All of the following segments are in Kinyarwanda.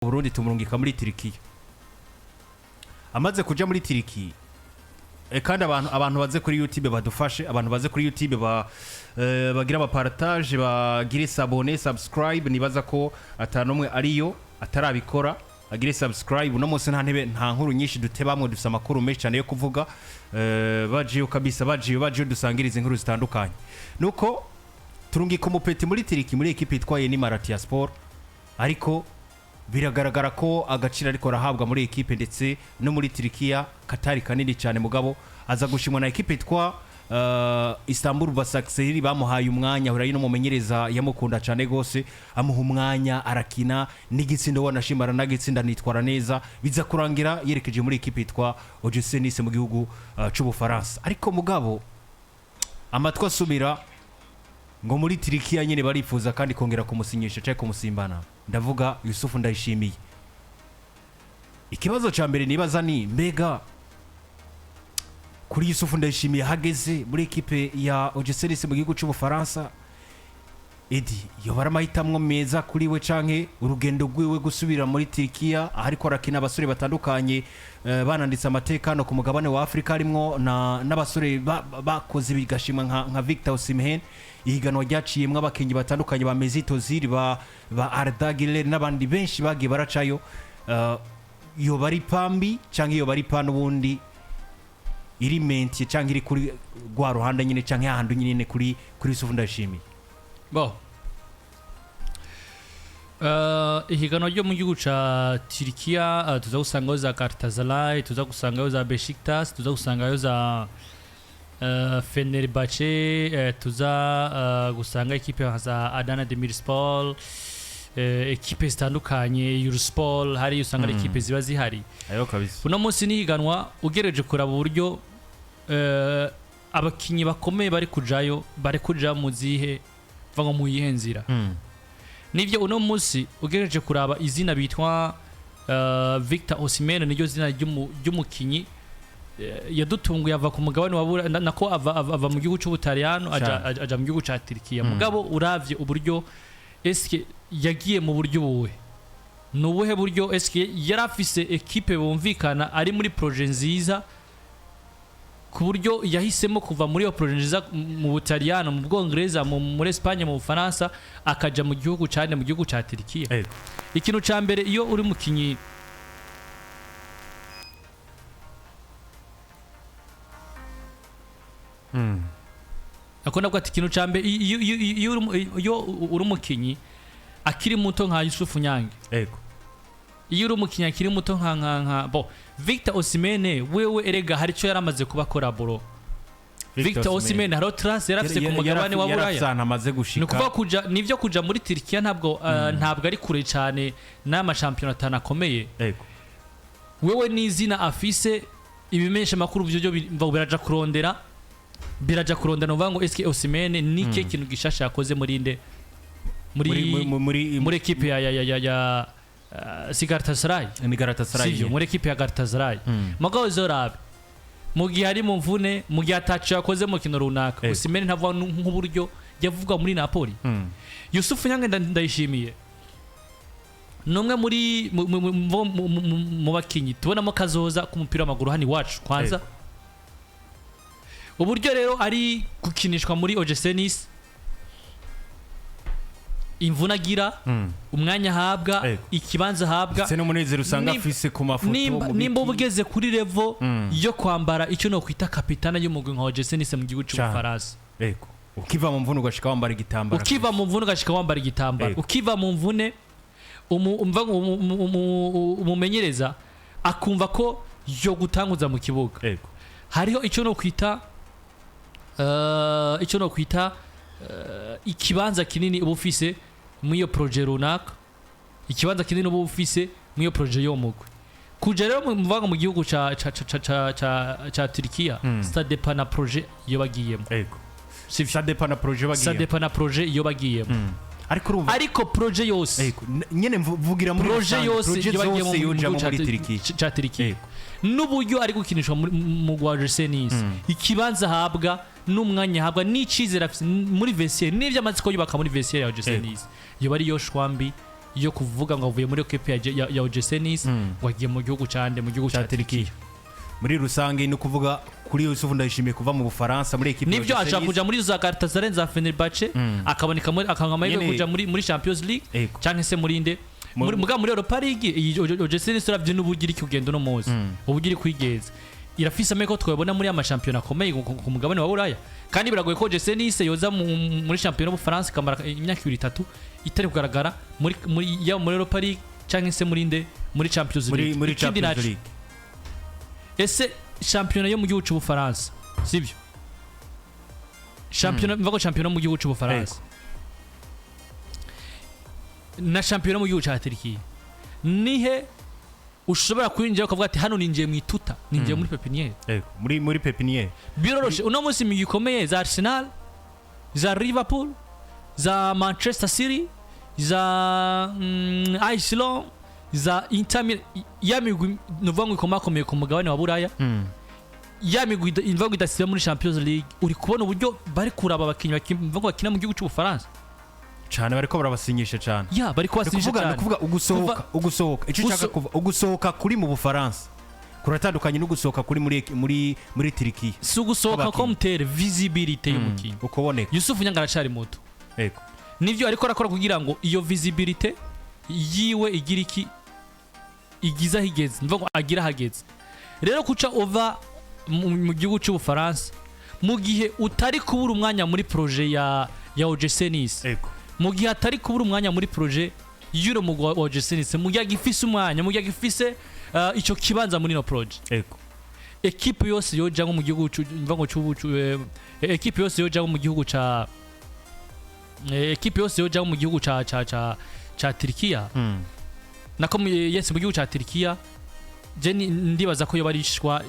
Burundi tumurungika muri Tirikiya. Amaze kuja muri Tirikiya kandi abantu baze kuri YouTube badufashe, abantu baze kuri YouTube bagira ba partage, bagire s'abonner, subscribe, nibaza ko atanomwe Ariyo atarabikora, agire subscribe. No munsi nta nkuru nyinshi dutebamwe, dufise amakuru menshi cyane yo kuvuga, bajiyo kabisa, bajiyo dusangiriza inkuru zitandukanye. Nuko turungika umupeti muri Tirikiya muri equipe itwaye ni Marathia Sport, ariko biragaragara ko agaciro ariko rahabwa muri equipe ndetse no muri Tirikiya katari kanini cyane. Mugabo aza gushimwa na equipe itwa Istanbul Basaksehir, bamuhaye umwanya hurayi no mumenyereza yamukunda cyane gose, amuha umwanya arakina n'igitsindo wanashimara n'agitsinda nitwara neza, biza kurangira yerekeje muri equipe itwa Ojusenise mu gihugu c'Ubufaransa. Ariko mugabo amatwa asubira ngo muri Tirikiya nyene barifuza kandi kongera kumusinyisha cyangwa kumusimbana. Ndavuga Yousuf Ndayishimiye. Ikibazo ca mbere nibaza ni mbega kuri Yousuf Ndayishimiye hageze muri equipe ya Ojusenise mu gihugu c'Ubufaransa, Edi yoba Mahitamwo meza kuri we canke urugendo rwiwe gusubira muri Tirikiya ariko arakina abasore batandukanye bananditse amatekano ku mugabane wa Afrika, harimwo n'abasore bakoze bigashimwa nka Victor Osimhen. Ihiganwa ryaciyemwe abakinyi batandukanye ba Meza ba Agira n'abandi benshi bagiye baracayo. Yoba ari pambi canke yoba ari pano bundi iri menti canke iri kuri gwa ruhanda nyine canke ahandu nyine kuri Yousuf Ndayishimiye. Bo ihiganwa ryo mu gihugu ca Tirikiya tuza gusangayo za Garatasarayi, tuza gusangayo za Besiktas, tuza gusangayo za Fenerbahce, tuza gusanga ekipe za Adana Demirspor, ekipe zitandukanye Eurosport, hari usanga ekipe ziba zihari. Ayo kabisa. Uno munsi ni higanwa ugereje kuraba uburyo abakinyi bakomeye bari kujayo, bari kuja mu zihe vango mu yihenzira. Nivyo uno munsi ugereje kuraba izina bitwa Victor Osimhen, niryo zina ry'umukinyi yadutunguye ava ku mugabane wa nako ava mu gihugu c'Ubutaliyano aja mu gihugu ca Tirikiya. Mugabo uravye uburyo eske yagiye mu buryo buwe, nubuhe buryo eske yarafise equipe bumvikana ari muri projet nziza ku buryo yahisemo kuva muri iyo projet nziza mu Butaliyano, mu Bwongereza, muri Espagne, mu Bufaransa, akaja mu gihugu cyane mu gihugu ca Tirikiya. Ikintu ca mbere iyo uri mukinyi akona kwati ikintu ca mbere iyo uri mukinyi akiri muto nka Yousuf Nyage, iyo uri mukinyi akiri muto nka Victor Osimhen, wewe erega hari cyo yaramaze kuba koraboro. Victor Osimhen haro trace yarafise ku mugabane wa Buraya, nukuva kuja nivyo kuja muri Tirikiya ntabwo ari kure cyane n'ama champion atanakomeye. Wewe nizina afise ibimesha makuru byo biraja kurondera novango eske Osimhen nike kintu gishasha yakoze muri inde muri equipe ya Garatasarayi, ni Garatasarayi, sivyo muri equipe ya Garatasarayi. Mugabo zorabe mu gihe ari mu mvune, mu gihe atacu yakoze mu kintu runaka, Osimhen ntava nk'uburyo yavuga muri Napoli. Yousuf Ndayishimiye numwe muri mu bakinyi tubonamo kazoza ku mupira w'amaguru hani wacu kwanza. Uburyo rero ari gukinishwa muri Ojusenise, imvuna agira, umwanya ahabwa, ikibanza ahabwa, se no munezero usanga afise ku mafoto nimba ubugeze kuri level yo kwambara icyo no kwita kapitana y'umugwi nka Ojusenise mu gihugu c'Ubufaransa. Ukiva mu mvune ugashika wambara igitambara, ukiva mu mvune umumenyereza akumva ko yo gutanguza mu kibuga. Hariho icyo no kwita ikibanza kinini uba ufise mu iyo projet runaka, ikibanza kinini uba ufise mu iyo projet yo mugwe. Kuja rero muvanga mu gihugu ca Tirikiya, ça dépend na projet yo bagiyemo. Ça dépend na projet yo bagiyemo. Ariko projet yose nyene mvugira muri projet yose yoja muri Tirikiya. N'uburyo ari gukinishwa mu Ojusenise, ikibanza habwa n'umwanya habwa n'icizera muri vestiaire, n'ivyo amatsiko yubaka muri vestiaire ya Ojusenise. Yoba ari yo shwambi yo kuvuga ngo avuye muri equipe ya OGC Nice ngo agiye mu gihugu cyande mu gihugu cya Tirikiya. Muri rusange ni kuvuga kuri Yousuf Ndayishimiye kuva mu Bufaransa muri equipe nivyo ashaka kuja muri za Garatasarayi za Fenerbahce akaboneka muri akangamahirwe kuja muri Champions League cyangwa se muri inde muri Europa League OGC Nice uravye n'ubugira ikugendo no muzi ubugira kwigeza irafise ameko twabona muri amashampiyona akomeye ku mugabane wa Buraya kandi biragoye ko OGC Nice yoza muri shampiyona y'Ubufaransa kamara imyaka 2-3 itari kugaragara muri Europa League cyangwa se muri inde muri Champions League muri Champions League. Ese shampiyona yo mu gihugu cy'Ubufaransa sibyo shampiyona mvuga shampiyona mu gihugu cy'Ubufaransa na shampiyona mu gihugu cya Tirikiya nihe ushobora kwinjira ukavuga ati hano ninjiye mu ituta ninjiye muri pepiniere muri pepiniere biroroshe uno munsi mu gikomeye za Arsenal za Liverpool za Manchester City za Iceland za Inter yamigwi nuvuga ngo ikomakomeye ku mugabane wa Buraya yamigwi imvuga idasiba muri Champions League uri kubona uburyo bari kuraba abakinyi bakina mu gihugu cy'Ubufaransa cyane bariko barabasinyisha cyane bariko basinyisha cyane kuvuga ugusohoka ico cyaka kuva ugusohoka kuri mu Bufaransa kuratandukanye no gusohoka kuri muri Tirikiya si ugusohoka ko mutere visibility y'umukinyi ukoboneka Yousuf Nyanga aracari muto nivyo ariko arakora kugira ngo iyo visibility yiwe igira iki igiza higeze mvuga agira hageze rero kuca over mu gihugu cy'Ubufaransa mu gihe utari kubura umwanya muri projet ya OGC Nice mu gihe atari kubura umwanya muri projet y'uro mu OGC Nice mu gihe agifise umwanya mu gihe agifise ico kibanza muri no project equipe yose yoja mu gihugu mvuga equipe yose yoja mu gihugu ca equipe yose yoja mu gihugu cha Tirikiya nako yes mu gihugu cha Tirikiya je ndibaza ko yo barishwa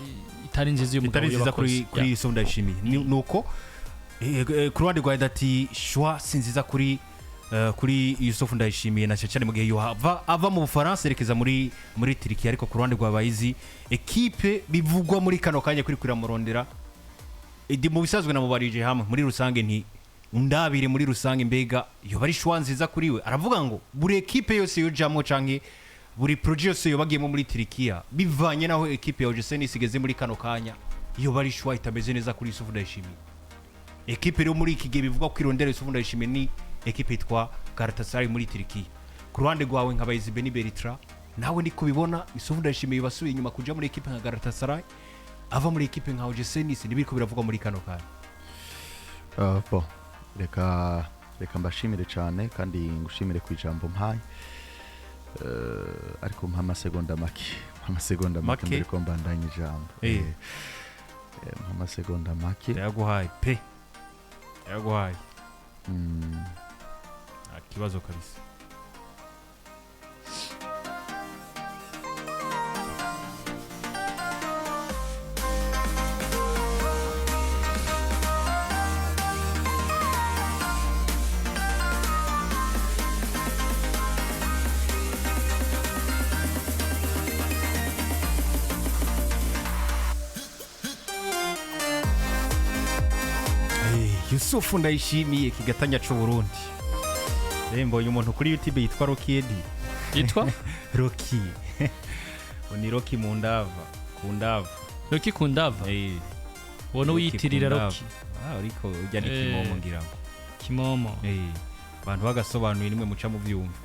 itari nziza y'umugabo itari nziza kuri Yousuf Ndayishimiye nuko ku ruhande rwa dati shwa sinziza kuri Yousuf Ndayishimiye na cyane mu gihe Yoba ava mu Bufaransa erekeza muri Tirikiya ariko ku ruhande rwa bayizi equipe bivugwa muri kano kanya kuri kuramurondera mu bisazwe namubarije hamwe muri rusange nti ndabire muri rusange mbega Yoba ari shwa nziza kuri we aravuga ngo buri equipe yose yojamwe canke buri projet yose yobagiyemo muri Tirikiya bivanye naho equipe ya OGC Nice igeze muri kano kanya Yoba ari shwa itameze neza kuri Yousuf Ndayishimiye equipe rero muri iki gihe bivugwa ko irondera Yousuf Ndayishimiye ni equipe yitwa Garatasarayi muri Tirikiya ku ruhande rwawe nkabayizi Beni Beritra nawe ni kubibona Yousuf Ndayishimiye basubiye inyuma kuja muri equipe nka Garatasarayi ava muri equipe nka OGC Nice nibiko biravugwa muri kano kanya reka mbashimire cyane kandi ngushimire ku ijambo mpaye ariko mpa amasegonda make mbere ko mbandanya ijambo mpa amasegonda make yaguhaye akibazo kabisa Yousuf Ndayishimiye kigatanya cyo Burundi mbonye umuntu kuri YouTube yitwa Rocky yitwa Rocky ni Rocky Kundava Rocky Kundava wono wiyitirira Rocky ariko ujya ni Kimomo ngira Kimomo abantu bagasobanuye nimwe muca mu byumva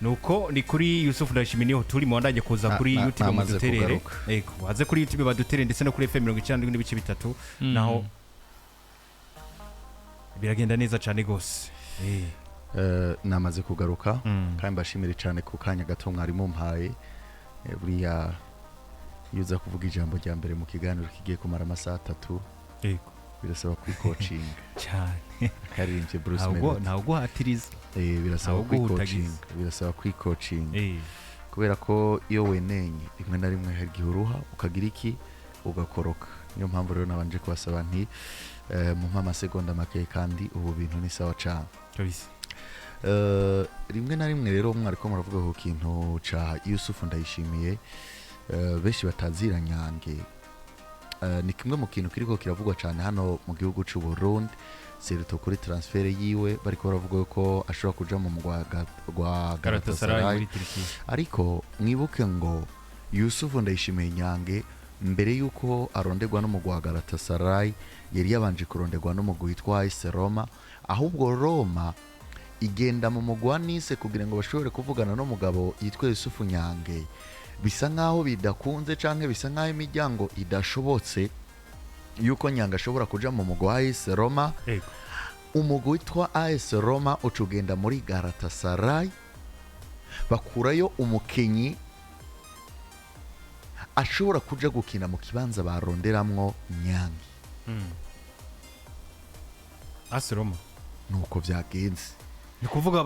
nuko ni kuri Yousuf Ndayishimiye niho turi mu ndanye kuza kuri YouTube baduterere waze kuri YouTube baduterere ndetse no kuri FM 92.3 naho biragenda neza cyane gose namaze kugaruka kandi mbashimire cyane ku kanya gato mwari mumpaye buriya yuza kuvuga ijambo rya mbere mu kiganiro kigiye kumara amasaha 3 birasaba kwikoaching cyane karirimbye Bruce Melody ntabwo hatiriza birasaba kwikoaching kubera ko iyo wenenye rimwe na rimwe hari gihuruha ukagira iki ugakoroka niyo mpamvu rero nabanje kubasaba nti mu amasegonda make kandi ubu bintu ni sawa cyane kabisa rimwe na rimwe rero mwari ko muravuga ku kintu ca Yousuf Ndayishimiye beshi batazira Nyage ni kimwe mu kintu kiriko kiravugwa cyane hano mu gihugu cy'u Burundi serito kuri transfer yiwe bariko baravuga ko ashobora kuja mu mugwa gwa Garatasarayi Garatasarayi muri Tirikiya. ariko mwibuke ngo Yousuf Ndayishimiye Nyage mbere yuko aronderwa n'umugwa wa Garatasarayi yari yabanje kuronderwa n'umugwa witwa AS Roma, ahubwo Roma igenda mu mugwa Nice kugira ngo bashobore kuvugana n'umugabo yitwa Yousuf Nyage. Bisa nkaho bidakunze canke bisa nkaho imiryango idashobotse yuko Nyage ashobora kuja mu mugwa wa AS Roma. Umugwa witwa AS Roma ucugenda muri Garatasarayi bakurayo umukenyi ashobora kuja gukina mu kibanza baronderamwo Nyage. AS Roma Nuko vyagenze. ni kuvuga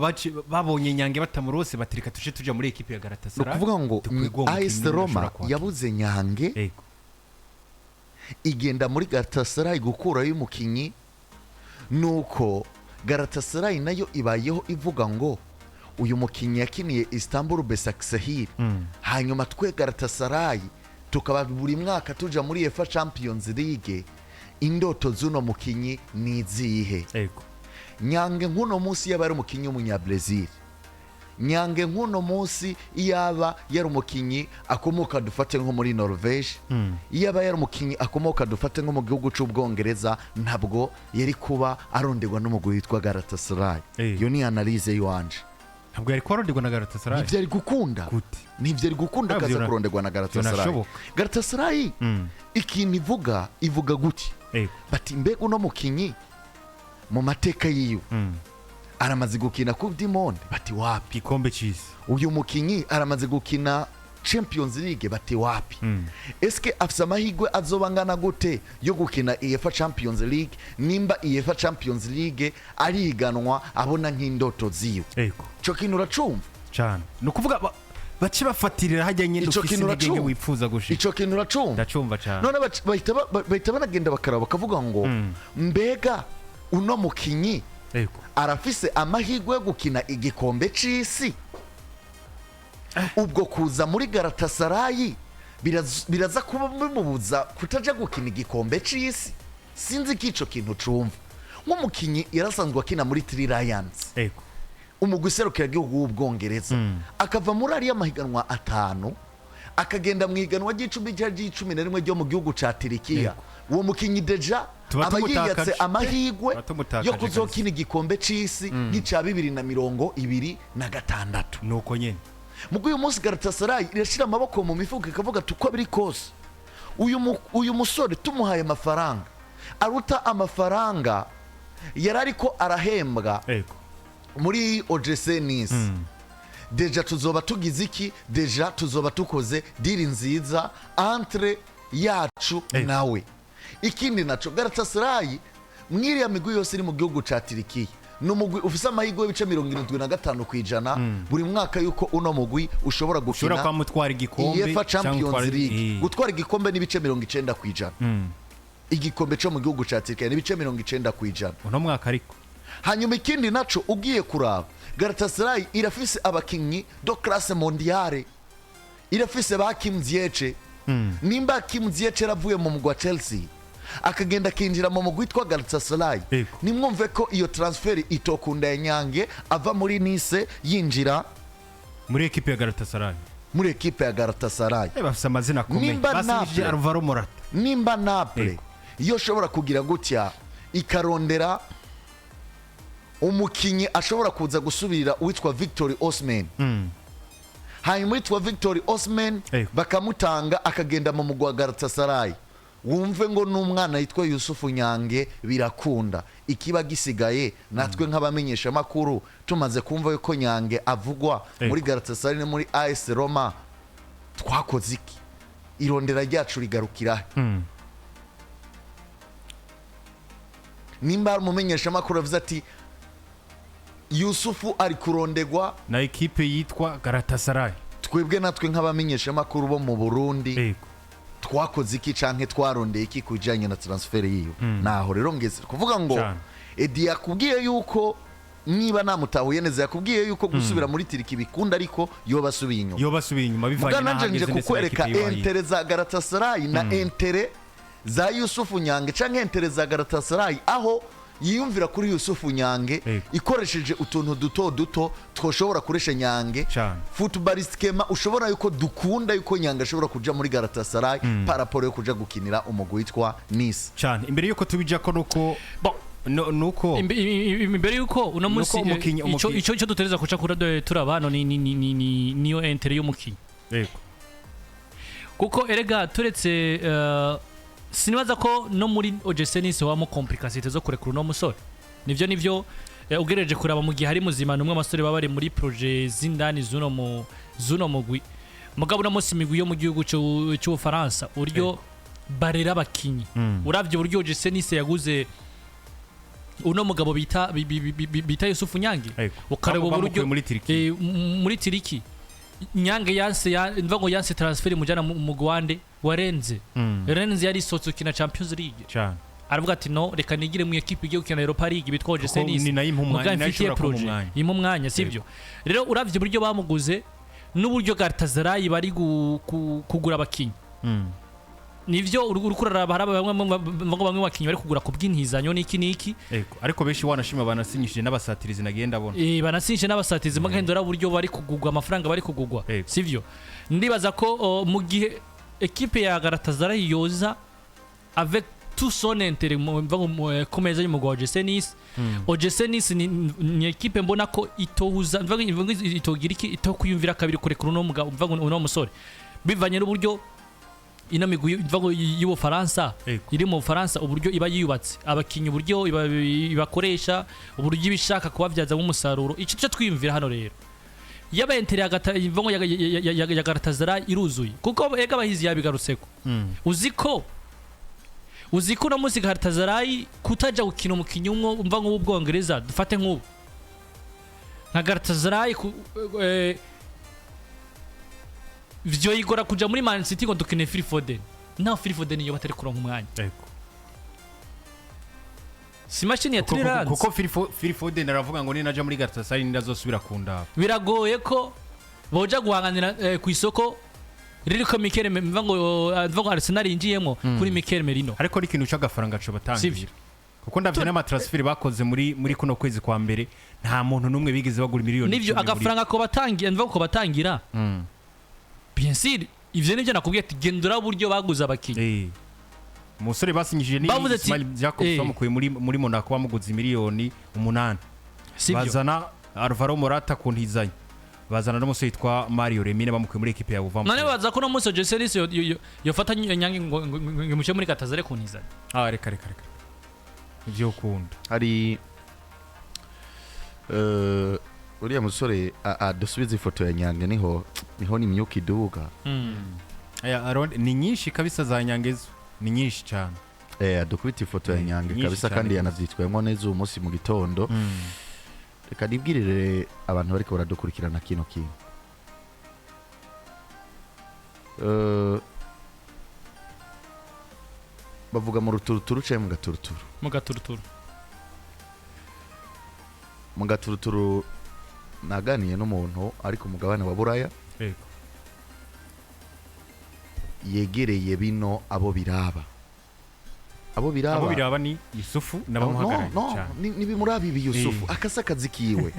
babonye Nyage batamurose batirika tuje tuja muri ekipe ya Garatasarayi. Nukuvuga ngo AS Roma yabuze Nyage igenda muri Garatasarayi gukurayo umukinyi, nuko Garatasarayi nayo ibayeho ivuga ngo uyu mukinyi yakiniye Istanbul Besiktasir, hanyuma twe Garatasarayi tukaba buri mwaka tuja muri UEFA Champions League, indoto z'uno mukinyi ni izihe? Nyage nk'uno munsi yaba ari umukinyi w'umunyabrazil, Nyage nk'uno munsi yaba yari umukinyi akomoka dufate nko muri Norvege, yaba yari umukinyi akomoka dufate nko mu gihugu c'Ubwongereza, ntabwo yari kuba aronderwa n'umugwi witwa Garatasarayi. Yo ni analyse yiwanje. Ntabwo yari kwaronderwa na Garatasarayi. Nivyo ari gukunda. Nivyo ari gukunda kaza kuronderwa na Garatasarayi. Garatasarayi ikintu ivuga guti. Bati mbega uno mukinyi mu mateka yiwe aramaze gukina Coupe du Monde, bati wapi? Igikombe c'isi. Uyu mukinyi aramaze gukina Champions League, bati wapi? Eske afisa amahirwe azobangana gute yo gukina UEFA Champions League nimba UEFA Champions League ariganwa abona nk'indoto ziwe? Ico kintu uracumva cyane. Nukuvuga bace bafatirira hajya nyine ufise intege wifuza gushika. Ico kintu uracumva? Ndacumva cyane. None bahita banagenda bakaraba bakavuga ngo mbega uno mukinyi arafise amahirwe yo gukina igikombe c'isi? Ubwo kuza muri Garatasarayi biraza kuba bimubuza kutaja gukina igikombe c'isi? Sinzi kico kintu cumva. Nk'umukinyi yarasanzwe akina muri Three Lions, umugwi serukira igihugu w'Ubwongereza, akava muri ariya mahiganwa 5 akagenda mu higanwa ry'icumi na rimwe ryo mu gihugu ca Tirikiya. Uwo mukinyi deja aba yiyatse amahirwe yo kuzokina igikombe c'isi nk'ica 2026. Nuko nyene mugo uyu munsi Garatasarayi irashira amaboko mu mifuka ikavuga tuko biri kose uyu musore tumuhaye amafaranga aruta amafaranga yarariko arahembwa muri OGC Nice. Deja tuzoba tugize iki? Deja tuzoba tukoze diri nziza entre yacu nawe. Ikindi naco Garatasarayi mwiriya migwi yose iri mu gihugu ca Tirikiya n'umugwi ufise amahirwe y'ibice 75% buri mwaka yuko uno mugwi ushobora gukina kwa mutwara igikombe UEFA Champions League. Gutwara igikombe n'ibice 90%. Igikombe cyo mu gihugu ca Tirikiya n'ibice 90% uno mwaka ariko. Hanyuma ikindi naco ugiye kuraba Garatasarayi irafise abakinyi do classe mondiale, irafise ba Kim Ziyech. Nimba Kim Ziyech ravuye mu mugwa Chelsea akagenda kinjira mu mugwi witwa Garatasarayi, nimwumve ko iyo transfer itokunda ya Nyage ava muri Nice yinjira muri ekipe ya Garatasarayi. Muri ekipe ya Garatasarayi bafise amazina akomeye. Basije Alvaro Morata. Nimba Naples iyo shobora kugira gutya ikarondera umukinyi ashobora kuza gusubirira uwitwa Victor Osimhen, hanyuma uwitwa Victor Osimhen bakamutanga akagenda mu mugwa Garatasarayi, wumve ngo n'umwana yitwa Yousuf Nyage birakunda. Ikiba gisigaye natwe nk'abamenyesha makuru tumaze kumva yuko Nyage avugwa muri Garatasarayi muri AS Roma, twakoze iki? Irondera ryacu rigarukira nimba umumenyesha makuru avuze ati Yusufu ari kurondegwa na ekipe yitwa Garatasarayi, twebwe natwe nk'abamenyesha makuru bo mu Burundi twakoze iki canke twarondeye iki kujanye na transfer yiyo? Naho rero ngeze kuvuga ngo Edi yakubwiye yuko niba namutahuye neza yakubwiye yuko gusubira muri Tirikiya bikunda, ariko yoba subiye inyuma bivanye na hageze nje kukwereka entere za Garatasarayi na entere za Yousuf Nyage canke entere za Garatasarayi, aho yiyumvira kuri Yousuf Nyange ikoresheje utuntu duto twoshobora kuresha Nyange footballist kema ushobora yuko dukunda yuko Nyange ashobora kuja muri Garatasarayi paraporo yo kuja gukinira umugwi witwa Nice cyane imbere yuko tubija ko nuko nuko imbere yuko uno munsi icyo dutereza kuca kuri turabano niyo enter y'umukinyi yego kuko erega turetse sinibaza ko no muri OGC wamo complication zo kurekura no musore nivyo ugereje kuraba mu gihe hari muzima numwe amasore baba bari muri projet zindani zuno mugwi mugabo no munsi migwi yo mu gihugu cyo Faransa uryo barera abakinyi uravye buryo OGC yaguze uno mugabo bita Yousuf Nyange ukareba uburyo muri Tirikiya Nyange yanse transfer mujana mu Rwanda warenze Renze yari sotso kina Champions League cyane aravuga ati no reka nigire mu equipe igiye gukina Europa League bitwoje senis ni nayo impumwanya imumwanya sivyo rero uravye buryo bamuguze n'uburyo Garatasarayi bari kugura abakinyi nivyo urukurara bamwe bakinyi bari kugura ku bw'intizanyo niki ariko benshi wanashima banasinyishije n'abasatirizi nagenda abona banasinyishije n'abasatirizi magahendora buryo bari kugugwa amafaranga bari kugugwa sivyo ndibaza ko mu gihe equipe ya Garatasarayi yoza avec tout son intérêt ku meza y'umugwa wa OGC Nice ni equipe mbona ko itohuza itogira iki itokuyumvira kabiri kurekura uno mugabo uno musore bivanye n'uburyo ino migwi y'ubu Faransa iri mu Faransa uburyo iba yiyubatse abakinyi uburyo ibakoresha uburyo ibishaka kubavyaza mu musaruro ico cyo twiyumvira hano rero yaba entere ya Garatasarayi iruzuye kuko ega bahizi yabigarutseko uziko no munsi Garatasarayi kutaja gukina umukinyi umwe umva nk'ubwongereza dufate nk'ubu nka Garatasarayi vyo igora kuja muri Man City ngo dukine Phil Foden naho Phil Foden iyo batari kuronka umwanya si machine ya Tirikiya kuko Phil Foden aravuga ngo ni naja muri Garatasarayi ndazosubira kunda biragoye ko boja guhanganira ku isoko ririko Mikel mvango Arsenal yinjiyemo kuri Mikel Merino ariko ari ikintu cy'agafaranga cyo batangira kuko ndavye n'amatransfer bakoze muri kuno kwezi kwa mbere nta muntu numwe bigeze bagura miliyoni nivyo agafaranga ko batangira mvango ko batangira bien sûr ivyo nivyo nakubwiye ati gendura buryo baguza abakinyi umusore basinyishije ni Ismail Jacobs bamukuye muri Monaco bamuguze miliyoni 8 bazana Alvaro Morata kuntizanya bazana n'umusore yitwa Mario Lemine bamukuye muri equipe ya Yoba none baza ko no munsi Jeselis yofata Nyange ngo mushe muri Katazare kuntizanya reka ivyo ukunda hari uriya musore adusubiza ifoto ya Nyange niho ni myuka iduga ni nyinshi kabisa za Nyangezo ni nyinshi cyane adukubita ifoto ya Nyange kabisa kandi yanavyitwayemo neza uyu munsi mu gitondo reka nibwirire abantu bariko baradukurikirana kino kintu bavuga mu ruturuturu cyangwa mu gaturuturu naganiye n'umuntu ariko umugabane wa Buraya yegereye bino abo biraba ni Yousuf n'abamuhagarariye cyane ni bimurabi Yousuf akasa kazi kiwe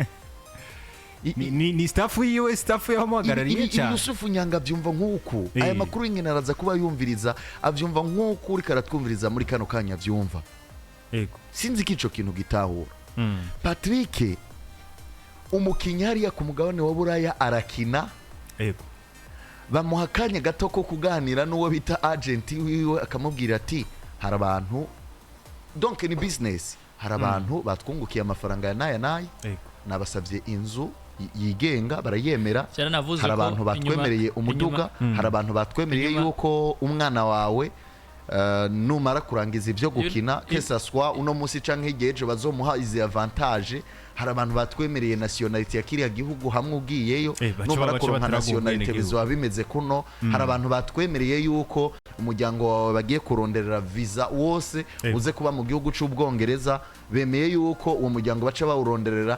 ni staff yiwe y'abamuhagarariye cyane Yousuf Nyanga byumva nk'uko aya makuru y'ingene araza kuba yumviriza avyumva nk'uko uri karatwumviriza muri kano kanya vyumva sinzi kico kintu gitahura Patrick umukinnyi hariya ku mugabane wa Buraya arakina bamuha akanya gato ko kuganira n'uwo bita agent wiwe akamubwira ati hari abantu donc ni business hari abantu batwungukiye amafaranga ya naya nabasabye inzu yigenga barayemera hari abantu batwemereye umuduga hari abantu batwemereye yuko umwana wawe numara kurangiza ibyo gukina kesa swa uno munsi canke igeje bazomuha izi avantage hari abantu batwemereye nationality ya kiriya gihugu hamwe ugiyeyo numara kuronka nationality bizoba bimeze kuno hari abantu batwemereye yuko umuryango wawe bagiye kuronderera visa wose uze kuba mu gihugu c'ubwongereza bemeye yuko uwo muryango baca bawuronderera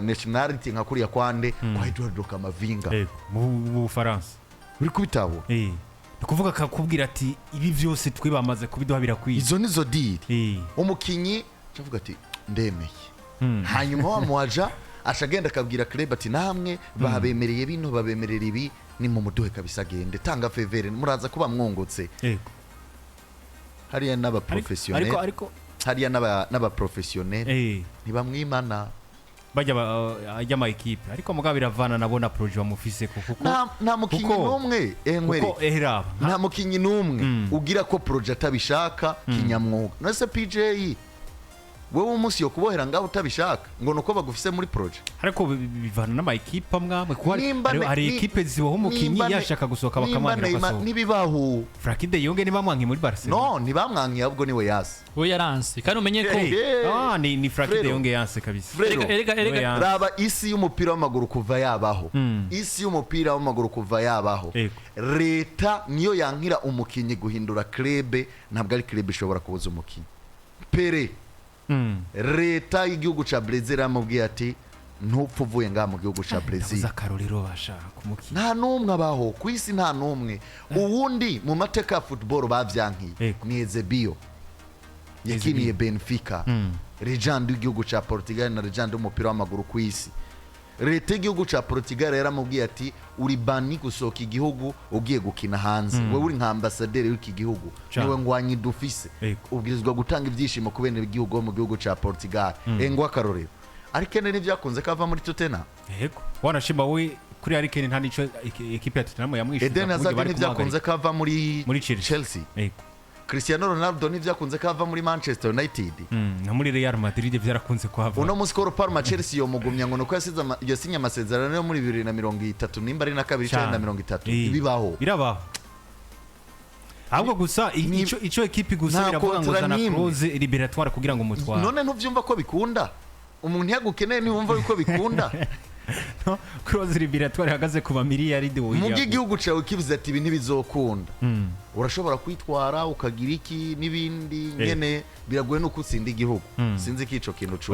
nationality nka kuriya kwande kwa Edward Kamavinga mu Faransa uri kubitabo kuvuga kakubwira ati ibi byose twe bamaze kubiduha birakwiye izo nizo deal umukinyi cavuga ati ndemeye hanyuma wa muaja ashagenda akabwira club ati namwe babemereye bino babemerera ibi ni mu muduhe kabisa gende tanga faveur muraza kuba mwongotse yego hariya n'aba professionnel ariko hariya n'aba professionnel ntibamwimana bajya ajya ama equipe ariko mugabo biravana nabona projet bamufise kuko nta mukinyi numwe ehera nta mukinyi numwe ugira ko projet atabishaka kinyamwuga nase PJ wewe umunsi yo kubohera ngaho utabishaka ngo nuko bagufise muri projet ariko bivana n'ama equipe amwe ko hari equipe ziboho umukinyi yashaka gusohoka bakamwangira kwaso nibibaho Frakide yonge ni bamwanki muri Barcelona no ntibamwanki ahubwo niwe yasi we yaranse kandi umenye ko ni Frakide yonge yanse kabisa erega raba isi y'umupira w'amaguru kuva yabaho isi y'umupira w'amaguru kuva yabaho leta niyo yankira umukinyi guhindura club ntabwo ari club ishobora kubuza umukinyi pere leta y'igihugu ca Brazil amubwiye ati ntupfu uvuye ngaha mu gihugu ca Brazil akarorero bashaka kumukina nta numwe abaho ku isi nta numwe uwundi mu mateka ya football bavyankiye ni Eusebio yakiniye Benfica legend y'igihugu ca Portugal na legend y'umupira w'amaguru ku isi leta y'igihugu ca Portugal yaramubwiye ati uri bani gusohoka igihugu ugiye gukina hanze wewe uri nka ambassadeur w'iki gihugu niwe ngwanyi dufise ubwirizwa gutanga ibyishimo ku bene igihugu mu gihugu ca Portugal ngo akarorero Arikene n'ivyakunze kava muri Tottenham yego wanashima we kuri Arikene nta nico equipe ya Tottenham yamwishuza Eden Hazard n'ivyakunze kava muri Chelsea yego Cristiano Ronaldo n'ivyakunze kava muri Manchester United na muri Real Madrid vyarakunze kwava uno muskoro Parma Chelsea yo mugumya ngo nuko yasize yasinya amasezerano yo muri 2030 nimba ari na 2030 ibibaho birabaho ahubwo gusa ico equipe gusa biravuga ngo zana clause liberatoire kugira ngo mutwara none ntuvyumva ko bikunda umuntu yagukeneye ni wumva yuko bikunda no clause liberatoire hagaze ku miliyaridi wo mu gihugu cyawe kivuze ati ibi ntibizokunda urashobora kwitwara ukagira iki nibindi nyene biragoye no kutsinda igihugu sinzi kico kintu cyo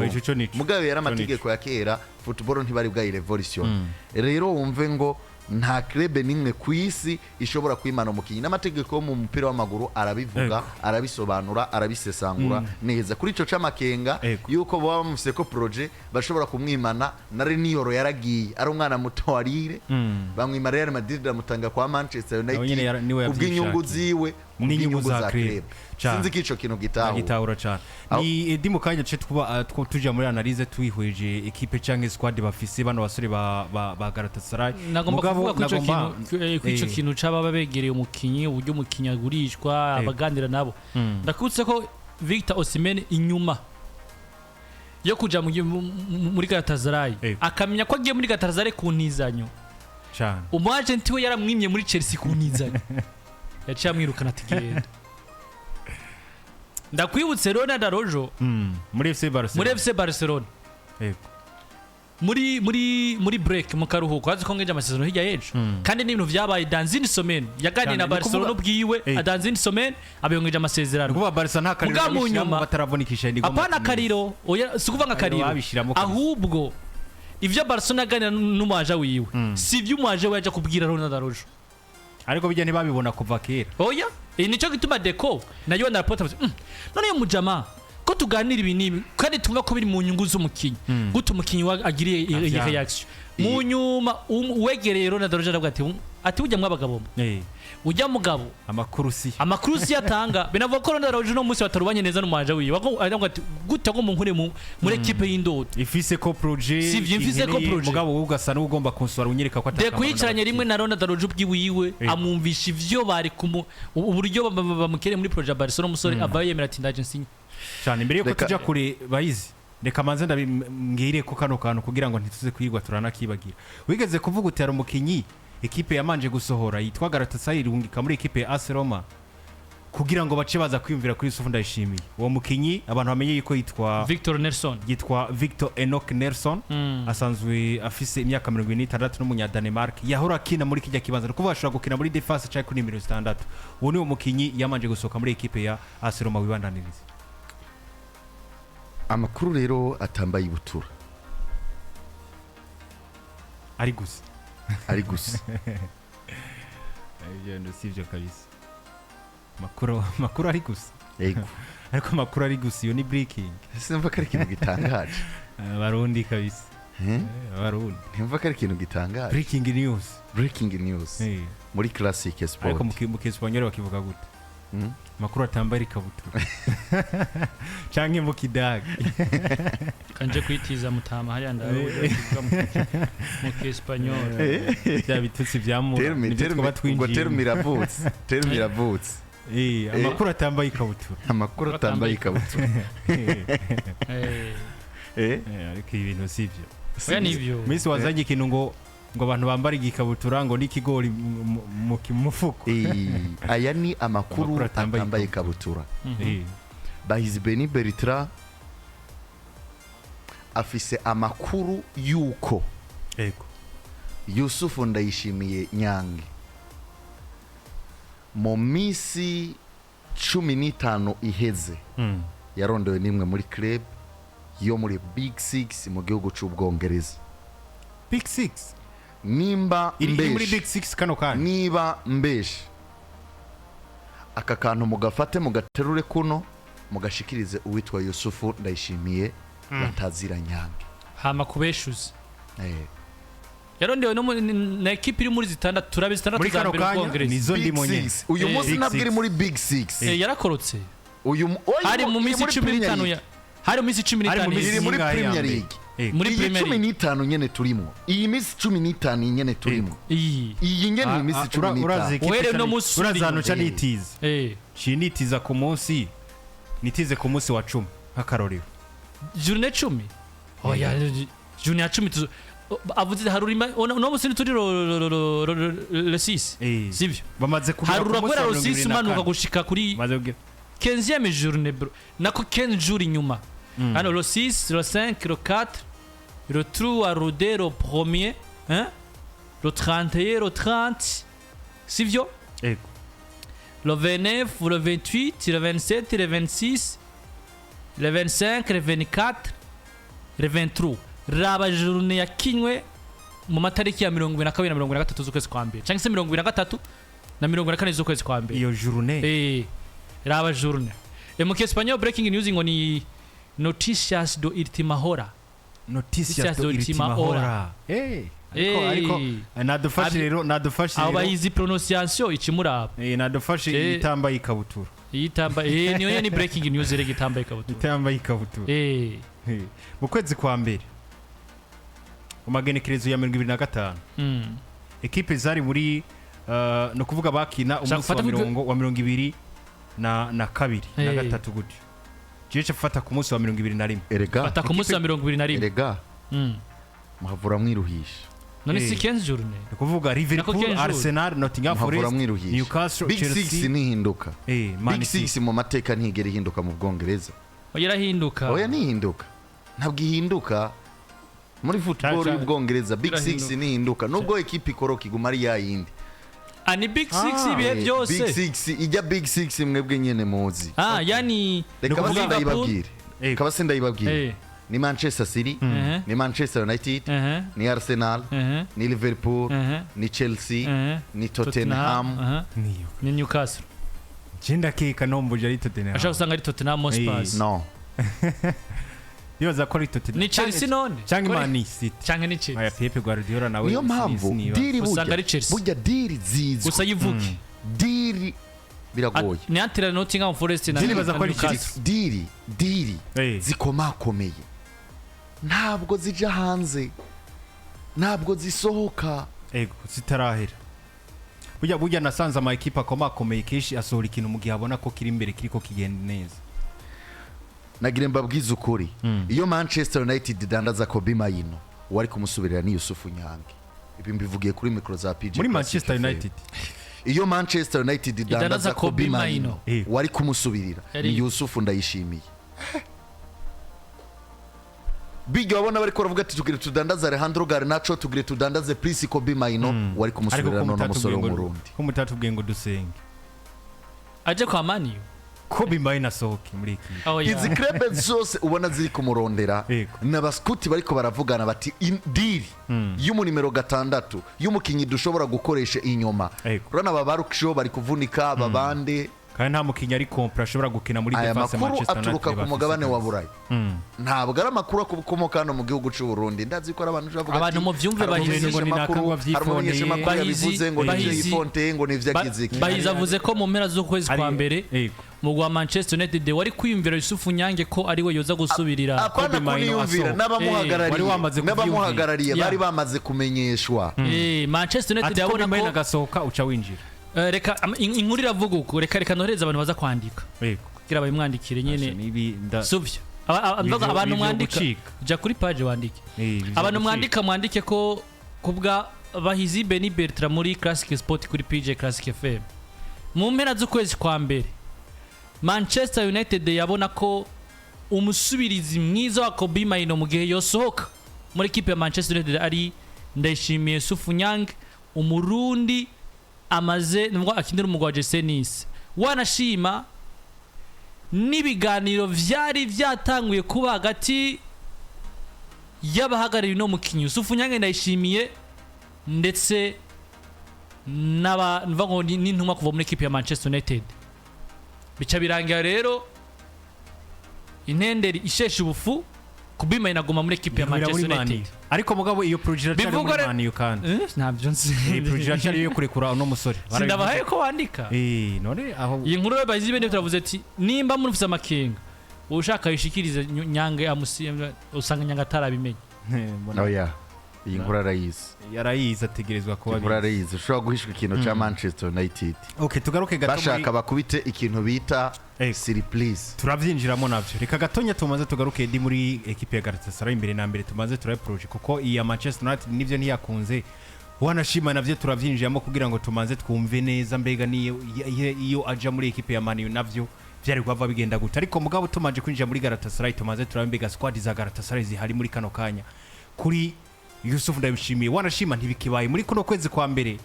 mugabe yari amategeko ya kera football ntibari bwa revolution rero wumve ngo nta club nimwe ku isi ishobora kwimana umukinyi n'amategeko mu mupira w'amaguru arabivuga arabisobanura arabisesangura neza kuri ico c'amakenga yuko baba bamufise ko projet bashobora kumwimana na Reniyoro yaragiye ari umwana muto warire bamwima Real Madrid amutanga kwa Manchester United ubw'inyungu ziwe n'inyungu za club sinzi kico kintu gitahura cyane ni Edi mukanya cyo tuja muri analyse twihweje equipe canke squad bafise bano basore ba Garatasarayi kuvuga ko ico kintu c'ababa begereye umukinyi uburyo umukinyi agurishwa abaganira nabo ndakutse ko Victor Osimhen inyuma yo kuja muri Garatasarayi akamenya ko agiye muri Garatasarayi ku ntizanyo cyane umwagent we yaramwimye muri Chelsea ku ntizanyo yaciye amwirukana tigenda ndakwibutse Ronald Arojo muri FC Barcelona muri break mu karuhuko hazi ko ngeje amasezerano hirya yejo kandi n'ibintu vyabaye Danzini Somen yaganira na Barcelona ubwiwe Danzini Somen abiyongeje amasezerano kuba Barcelona nta kariro bataravunikisha indigo apana kariro oya sikuva nka kariro ahubwo ivyo Barcelona yaganira n'umuaja wiwe si ivyo umuaja we yaje kubwira Ronald Arojo ariko bijya ntibabibona kuva kera oya nico gituma Deco nayo na rapporta none yo mujama ko tuganira ibi nibi kandi tumva ko biri mu nyungu z'umukinyi gutu umukinyi agiriye reaction mu nyuma wegereye Ronald Arojo aravuga ati ujya mwabagabo ujya mugabo amakurusi yatanga benavuga ko Ronald Arojo no munsi batarubanye neza n'umuaja wiwe aravuga ati gute ko munkure muri equipe y'indoto ifise ko projet mugabo ugasa n'ugomba konsora unyereka ko ataka kwicaranye rimwe na Ronald Arojo bwiwiwe amwumvisha ivyo bari uburyo bamukere muri projet Barcelona umusore abaye yemera ati ndaje nsinye cyane imbere yuko tuja kure bayizi reka manze ndabimbwire ko kano kantu kugira ngo ntituze kwigwa turanakibagira wigeze kuvuga utera umukinyi equipe yamanje gusohora yitwa Garatasarayi irungika muri equipe ya AS Roma kugira ngo bace baza kwiyumvira kuri Yousuf Ndayishimiye uwo mukinyi abantu bamenye yuko yitwa Victor Enoch Nelson asanzwe afise imyaka 26 n'umunya Denmark yahora akina muri kijya kibanza kuko bashobora gukina muri defense cyangwa kuri nimero 6 uwo ni umukinyi yamanje gusohoka muri equipe ya AS Roma wibandaniriza amakuru rero atambaye ibutura ari gusa ibyo sivyo kabisa makuru ari gusa yego ariko makuru ari gusa iyo ni breaking simva ko ari ikintu gitangaje abarundi kabisa abarundi ntimva ko ari ikintu gitangaje breaking news muri classic sport ariko mu Kiswahili bakivuga gute makuru atambaye ikabutura canke mu kidaga kanje kwitiza mutama hariya ndavuga mu Kiswahili bya bitutsi byamura nibyo twaba twinjiye termiravutse amakuru atambaye ikabutura ariko ibintu sivyo oya nivyo misi wazanye ikintu ngo abantu bambara igikabutura ngo n'ikigori mu mufuko aya ni amakuru atambaye ikabutura Bahizi Beni Bertrand afise amakuru yuko Yousuf Ndayishimiye Nyage mu misi 15 iheze yarondowe nimwe muri club yo muri Big 6 mu gihugu c'Ubwongereza. Big 6 nimba iri muri Big 6 kano kandi niba mbeshe aka kantu mugafate mugaterure kuno mugashikirize uwitwa Yousuf Ndayishimiye batazira Nyage hama kubeshuze yarondewe no na equipe iri muri zitandatu turabe zitandatu za mbere Ubwongereza nizo ndimo nyene uyu munsi nabwiri muri Big 6 yarakorotse uyu hari mu misi 15 hari mu misi 15 muri Premier League muri Premier League 15 nyene turimo iyi misi 15 nyene turimo iyi nyene misi 15 were no musi urazano cha nitize nitiza ku munsi nitize ku munsi wa 10 hakarorero journée 10 oya journée ya 10 avuze harurimba no musi turi le 6 sivyo bamaze kubira harura kwera le 6 manuka gushika kuri 15e journée bro nako 15 jours inyuma alors le 6 le 5 le 4 le 3 le 2 le 1er hein le 31 le 30 sivyo ego le 29 le 28 le 27 le 26 le 25 le 24 le 23 raba journée yakinywe mu matariki ya 22 na 23 z'ukwezi kwa mbere cyangwa se 23 na 24 z'ukwezi kwa mbere iyo journée raba journée mu Kiswahili breaking news ngo ni noticias do última hora noticias do última hora ariko nadufashe rero abo bayizi pronunciation ikimuraba nadufashe itambaye ikabutura niyo ni breaking news rege itambaye ikabutura mu kwezi kwa mbere umagenekerezo ya 2025 equipe zari muri no kuvuga bakina umunsi wa 20 na kabiri na gatatu gutyo jeje fata ku munsi wa 21 erega fata ku munsi wa 21 erega muhavura mwiruhisha none si 15 journée no kuvuga Liverpool Arsenal Nottingham Forest Newcastle Big Chelsea 6 nihinduka Big 6 mu mateka ntigera ihinduka mu Bwongereza oya nihinduka ntabwo ihinduka muri football y'Ubwongereza Big 6 nihinduka nubwo equipe ikoroka iguma ari yayindi ani Big 6 ibihe byose Big 6 ijya Big 6 mwebwe nyene muzi yani kabase ndayibabwire ni Manchester City ni Manchester United ni Arsenal ni Liverpool ni Chelsea ni Tottenham ni Newcastle jenda kika nomboje ari Tottenham ashaka usanga ari Tottenham Hotspur no yoza ko ari Tottenham ni Chelsea none cyangwa Man City cyangwa ni Chelsea aya Pep Guardiola nawe niyo mpamvu diri usanga ari Chelsea burya diri zizwe gusa yivuki diri biragoye ni antira Nottingham Forest na baza ko ari Chelsea diri zikomakomeye ntabwo zija hanze ntabwo zisohoka ego zitarahera burya nasanze ama equipe akomakomeye keshi asohora ikintu mu gihe abona ko kiri imbere kiriko kigenda neza nagire mbabwiza ukuri iyo Manchester United dandaza Kobe Mayino wari kumusubirira ni Yousuf Nyage ibi mbivugiye kuri micro za PG muri Manchester United iyo Manchester United dandaza Kobe Mayino wari kumusubirira ni Yousuf Ndayishimiye Biga wabona bari ko ravuga ati tugire tudandaza Alejandro Garnacho tugire tudandaze Prince Kobe Mayino wari kumusubirira none umusoro mu Burundi ko mutatubwiye ngo dusenge aje kwa Manu Kobe Mayino asohoke muri iki izi club zose ubona ziri kumurondera n'abaskuti bariko baravugana bati deal y'umu nimero 6 y'umukinyi dushobora gukoresha inyuma urana babarukisho bari kuvunika babande kandi nta mukinnyi ari kompra ashobora gukina muri aya defense makuru Manchester United aturuka ku mugabane wa Burayi Mm. ntabwo ari amakuru akomoka hano mu gihugu cy'u Burundi ndazi ko ari abantu bavuga Abantu mu vyumve bahizi ngo ni nakangwa harumumenyesha makuru bahizi- yabivuze ngo ni bahizi- ifonte ngo ni ivyagiziki bahize avuze ko mu mpera z'ukwezi kwa mbere Yego. mu gwa Manchester United wari kwiyumvira Yousuf Nyange ko ari we yoza gusubirira apana Kobe Maino kuniyumvira asohoka. Wari wamaze n'abamuhagarariye kuvyumvira. bari bamaze kumenyeshwa Manchester United ati ko yabona Kobe ko agasohoka uca winjira reka inkuru iravuga uko reka nohereza abantu baza kwandika yego kugira bayimwandikire nyene nibi nda suvyo Ibyo- abantu ibyo mwandika gucika. ja kuri page wandike ibyo abantu gucika. mwandike ko kubwa bahizi Beni Bertrand muri Classic Sport kuri PJ Classic FM mu mpera z'ukwezi kwa mbere Manchester United yabona ko umusubirizi mwiza wa Kobe Maino mu gihe yosohoka muri equipe ya Manchester United ari Ndayishimiye Yousuf Nyange umurundi amaze nubwo akinira umugwa wa Jesse Nice wanashima n'ibiganiro vyari vyatanguye kuba hagati y'abahagarariye no mukinyi Yousuf Nyange Ndayishimiye ndetse n'abantu n'intumwa kuva muri equipe ya Manchester United bica birangira rero intenderi isheshe ubufu kubima inaguma muri equipe ya Bihurira muri Manchester Man U. United ariko mugabo iyo project cyari Bivugwa muri re- Man U kandi ntabyo nzi iyi project cyari yo kurekura uno musore sindabahaye ko wandika none aho iyi nkuru yo bayizi bene turavuze ati nimba murufise amakenga ushaka yishikirize Nyange usanga Nyange atarabimenye oya iyi nkuru arayizi yarayize ategerezwa kuba inkuru arayizi ushobora guhishwa ikintu cya Manchester United okay tugaruke gato bashaka bakubite ikintu bita surprise turavyinjiramo navyo reka gatonya tumaze tugaruke ndi muri equipe ya Garatasarayi imbere na mbere tumaze turaye project kuko iya Manchester United nivyo ntiyakunze wanashima navyo turavyinjiramo kugira ngo tumanze twumve neza mbega niyo iyo aja muri equipe ya Man U navyo vyari kwava bigenda gute ariko mugabo tumaje kwinjira muri Garatasarayi tumaze turabe mbega squad za Garatasarayi zihari muri kano kanya kuri Yousuf Ndayishimiye wanashima ntibikibaye muri kuno kwezi kwa mbere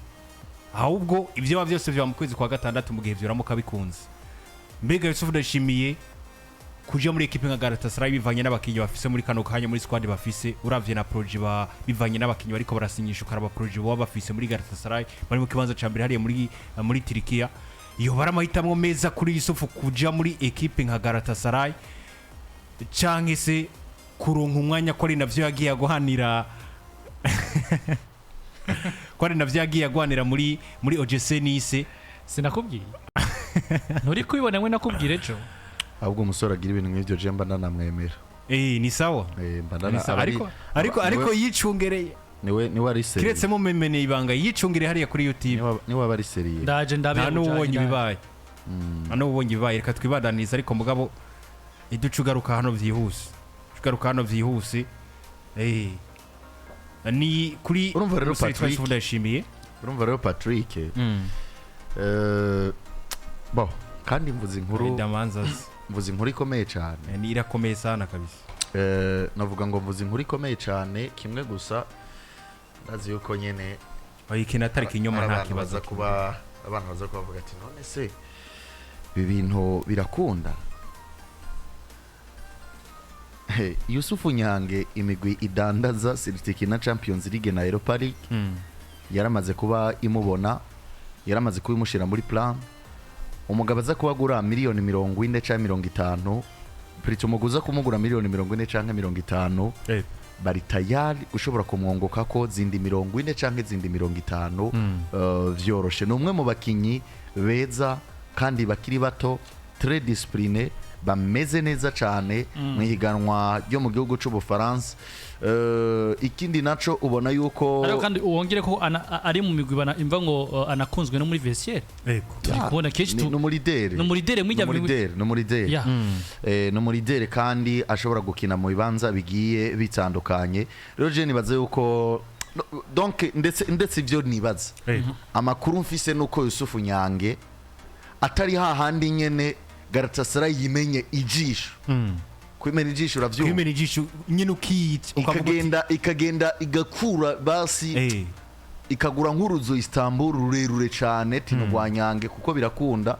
ahubwo ibyo byose bya mu kwezi kwa gatandatu mu gihe vyuramuka bikunze mbega Yousuf Ndayishimiye kuja muri equipe nka Garatasarayi bivanye n'abakinyi bafise muri kano kanya muri squad bafise uravye na projet bivanye n'abakinyi bariko barasinyisha ukaraba projet baba bafise muri Garatasarayi bari mu kibanza ca mbere hariye muri Tirikiya iyo baramahitamwo meza kuri Yousuf kuja muri equipe nka Garatasarayi canke se kuronka umwanya ko ari navyo yagiye guhanira kwari navyo yagiye agwanira muri OGC Nice sinakubwiye nturi kubibona mwe nakubwire ejo ahubwo umusore agira ibintu nk'ivyo je mba nanamwemera ni sawa ariko yicungereye niwe ari seriye kiretse mu memene ibanga yicungire hariya kuri YouTube niwe aba ari seriye ndaje ndabe nta n'ubonye bibaye reka twibadaniza ariko mugabo iducugaruka hano vyihuse ni kuri urumva rero Patrick bo kandi mvuze inkuru ikomeye cyane ni irakomeye sana kabisa navuga ngo mvuze inkuru ikomeye cyane kimwe gusa ndazi yuko nyene bayikina atari kinyoma nta kibazo kuba abantu baza kuvuga ati none se ibi bintu birakunda Yousuf Nyange imigwi idandaza Tirikiya na Champions League na Europa League yaramaze kuba imubona yaramaze kuba imushira muri plan umugabo aza kubagura miliyoni 40 cyangwa 50 prito muguza kumugura miliyoni 40 cyangwa 50 bari tayari ushobora kumwongoka ko zindi 40 cyangwa zindi 50 vyoroshe numwe mu bakinyi beza kandi bakiri bato très discipliné bameze neza cyane mu higanwa ryo mu gihugu cy'Ubufaransa ikindi naco ubona yuko ariko kandi uwongere ko ari mu migwi imva ngo anakunzwe no muri vestiaire kubona keshi no muri dere kandi ashobora gukina mu bibanza bigiye bitandukanye rero je nibaze yuko donc ndetse ivyo nibaza amakuru mfise nuko Yousuf Nyange atari hahandi nyene Garatasarayi yimenye ijisho kwimena ijisho uravyumva kwimena ijisho nyine ukiyita ikagenda igakura basi ikagura nk'uruzo Istanbul rurerure cyane tino rwa Nyange kuko birakunda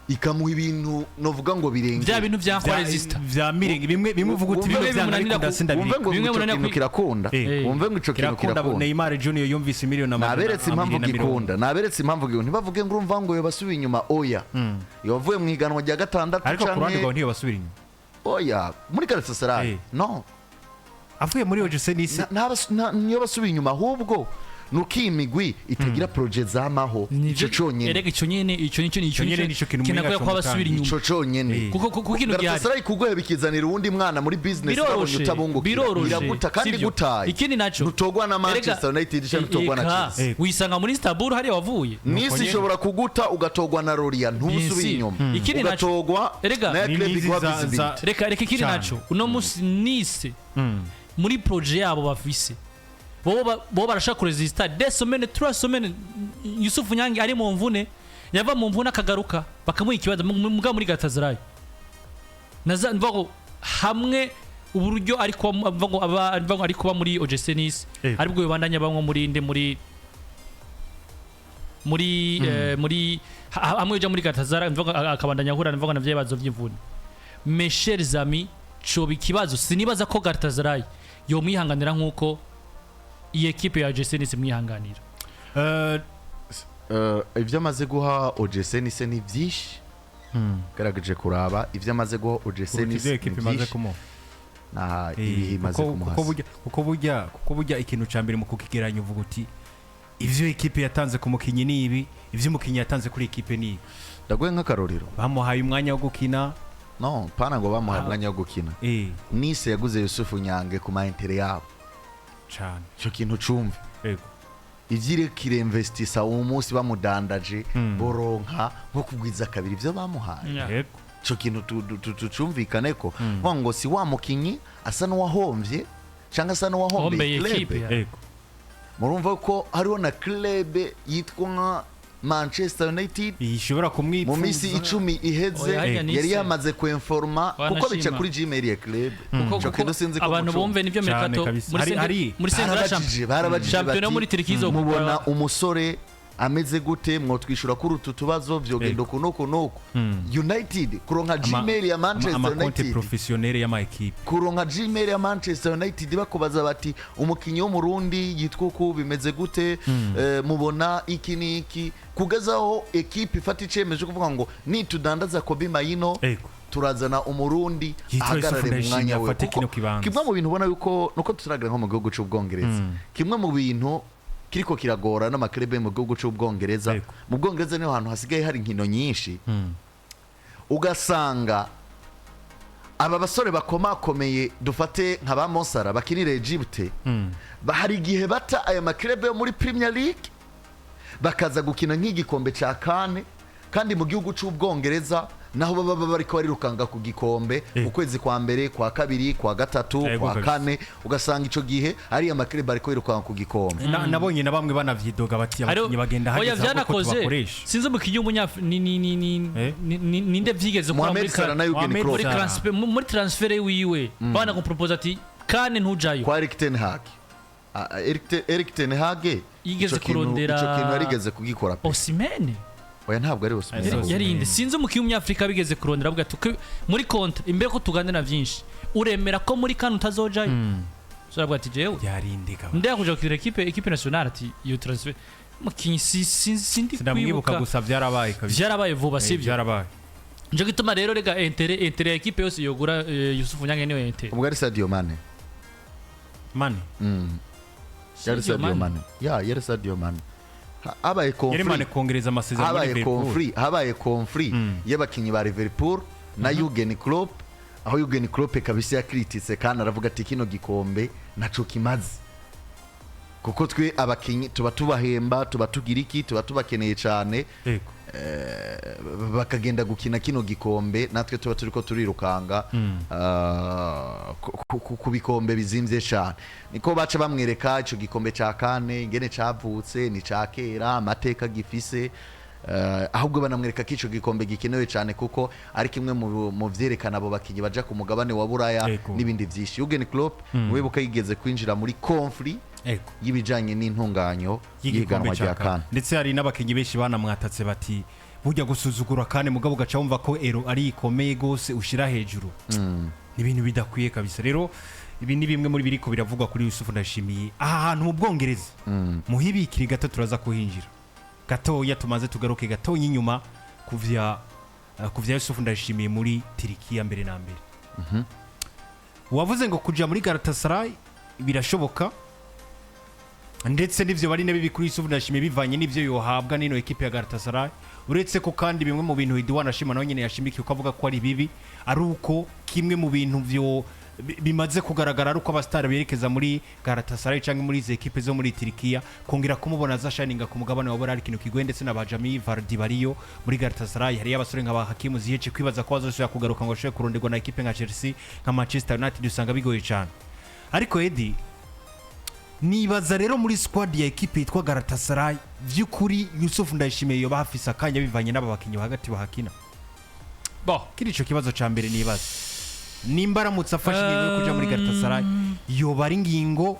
ikamuha ibintu novuga ngo birenge bya bintu bya resista vya mirenge bimwe uvuga uti bimwe byananira kudasenda wumve ngo bimwe ico munanira kintu kirakunda wumve ngo ico kintu kirakunda Neymar Junior yumvise miliyoni naberetse impamvu gikunda naberetse impamvu gikunda ntibavuge ngo urumva ngo yobasubiye inyuma oya yovuye mu iganwa rya gatandatu ariko ku ruhande canke rwawe ntiyobasubira inyuma oya muri Garatasarayi no avuye muri OGC n'isi niyo basubiye inyuma ahubwo nuko iyi migwi itagira proje zamaho ico conyene erega ico nyene ico nico kinagoye kwa basubira inyuma ico conyene kuko kintu gihari Garatasarayi kugoye bikizanira uwundi mwana muri business babonye utabungukira biraguta kandi gutaye ikindi naco nutogwa na Manchester United cyangwa nutogwa na Chelsea wisanga muri Istanbul hari wavuye nisi ishobora kuguta ugatogwa na Lorient ntubusubira inyuma ikindi naco ugatogwa na club igwa reka ikindi naco uno musi Nice muri projet yabo bafise bo barashaka resista des semaines 3 semaines Yousuf Nyage ari mu mvune yava mu mvune akagaruka bakamuha ikibazo muga muri Garatasarayi naza mvago hamwe uburyo ariko mvago ari kuba muri OGC Nice aribwo bibandanya bamwe muri nde muri hamwe uja muri Garatasarayi mvago akabandanya hura mvago navye bazo vy'imvune mes chers amis coba ikibazo sinibaza ko Garatasarayi yo mwihanganira nkuko iyi ekipe ya OGC Nice mwihanganira ivyo amaze guha OGC Nice ni vyinshi garagaje kuraba ivyo amaze guha OGC Nice ekipe imaze kumuha na ibihe imaze kumuha kuko burya ikintu ca mbere mu kukigeranya uvuga uti ivyo ekipe yatanze ku mukinyi ni ibi ivyo umukinyi yatanze kuri ekipe ni ibi ndagoye nk'akarorero bamuhaye umwanya wo gukina no pana ngo bamuhaye umwanya wo gukina Nice yaguze Yousuf Nyage ku maintere yabo cyane cyo kintu cumve yego ivyire kiremvestisa uwo munsi bamudandaje boronka nko kugwiza kabiri ivyo bamuhaye yego cyo kintu tucumvikane ko ngo si wa mukinyi asa n'uwahomvye cyangwa asa n'uwahombeye club yego murumva ko hariho na club yitwa nka Manchester United ishobora kumwifuza mu misi 10 iheze yari yamaze kwinforma kuko bica kuri Gmail ya club cyo kintu sinzi ko abantu bomve nivyo mercato muri Central Champions muri Tirikiya mubona umusore ameze gute mwotwishura kuri utu tubazo vyogendo kuno United kuronka Gmail ya Manchester United professionnel ya ma equipe kuronka Gmail ya Manchester United bakubaza bati umukinyi wo mu Burundi yitwa ko bimeze gute mubona iki niki kugezaho equipe ifata icemeje kuvuga ngo nitudandaza Kobe Mayino turazana umurundi ahagarare mu mwanya we kimwe mu bintu ubona yuko nuko tutaragira nko mu gihugu cy'Ubwongereza kimwe mu bintu kiriko kiragora n'amaklebe mu gihugu cy'Ubwongereza mu Bwongereza niho hantu hasigaye hari inkino nyinshi ugasanga aba basore bakomakomeye dufate nka ba Monsara bakinira Egypte bahari igihe bata aya maklebe yo muri Premier League bakaza gukina nk'igikombe ca kane kandi mu gihugu cy'Ubwongereza naho baba bariko barirukanga ku gikombe ukwezi kwa mbere kwa kabiri kwa gatatu kwa kane ugasanga ico gihe ari amaklebe bariko birukanga ku gikombe nabonye na bamwe banavyidoga bati abakinyi bagenda hageza ko tubakoresha sinzi umukinyi ninde vyigeze kwa muri transfer wiwe bana ko propose ati kane ntujayo kwa Erik ten Hag yigeze kurondera ico kintu yarigeze kugikora Osimhen oya ntabwo ari Osimhen yarinde sinzi umukinyi w'umunyafrika bigeze kurondera avuga ati muri kontra imbere ko tuganira vyinshi uremera ko muri kane utazojayo so ati jewe yarindika ndakuja ku equipe nationale ati iyo transfer umukinyi sindi kwibuka gusa vyarabaye vuba sivyo vyarabaye nje gituma rero rega intere equipe yose yogura Yousuf Nyage niwe intere ubwo ari Sadio Mane yari Sadio Mane yari Sadio Mane habaye conflit y'abakinyi ba Liverpool na Jurgen Klopp aho Jurgen Klopp kabisa yakritise kandi aravuga ati kino gikombe naco kimaze kuko twe abakinyi tuba tubahemba tuba tugira iki tuba tubakeneye cyane bakagenda gukina kino gikombe natwe tuba turiko turirukanga ku bikombe bizimvye cyane niko baca bamwereka ico gikombe ca kane ingene cavutse ni ca kera amateka gifise ahubwo banamwereka ko ico gikombe gikenewe cyane kuko ari kimwe mu vyerekana abo bakinyi baja ku mugabane wa Buraya n'ibindi vyinshi Jurgen Klopp wibuka yigeze kwinjira muri conflit y'ibijanye n'intunganyo y'iganwa rya kane ndetse hari n'abakinyi benshi banamwatatse bati burya gusuzugura kandi mugabo ugaca wumva ko ero ari ikomeye gose ushira hejuru ni ibintu bidakwiye kabisa. Rero ibi ni bimwe muri biriko biravugwa kuri Yousuf Ndayishimiye aha hantu mu Bwongereza muhibikiri gato turaza kuhinjira gatoya tumaze tugaruke gatoya inyuma kuvya Yousuf Ndayishimiye muri Tirikiya mbere na mbere. Wavuze ngo kuja muri Garatasarayi birashoboka ndetse n'ivyo bari nabi kuri Yousuf Ndayishimiye bivanye n'ivyo yohabwa n'ino equipe ya Garatasarayi, uretse ko kandi bimwe mu bintu Idwana Shima nawe nyene yashimikiye ko avuga ko ari bibi ari uko kimwe mu bintu vyo bimaze kugaragara ari uko abastari berekeza muri Garatasarayi canke muri izo equipe zo muri Tirikiya kongera kumubona za shininga ku mugabane wa Borari kino kigoye ndetse n'abajami Vardi Bariyo muri Garatasarayi hari abasore nka Hakimu ziheje kwibaza ko bazosubira kugaruka ngo ashobore kuronderwa na equipe nka Chelsea nka Manchester United usanga bigoye cyane. Ariko Edi nibaza rero muri squad ya equipe yitwa Garatasarayi vy'ukuri Yousuf Ndayishimiye yoba hafisa akanya bivanye n'aba bakinyi hagati bahakina. Kiri ico kibazo ca mbere nibaza nimba aramutse afashe ingingo yo kuja muri Garatasarayi yoba ari ingingo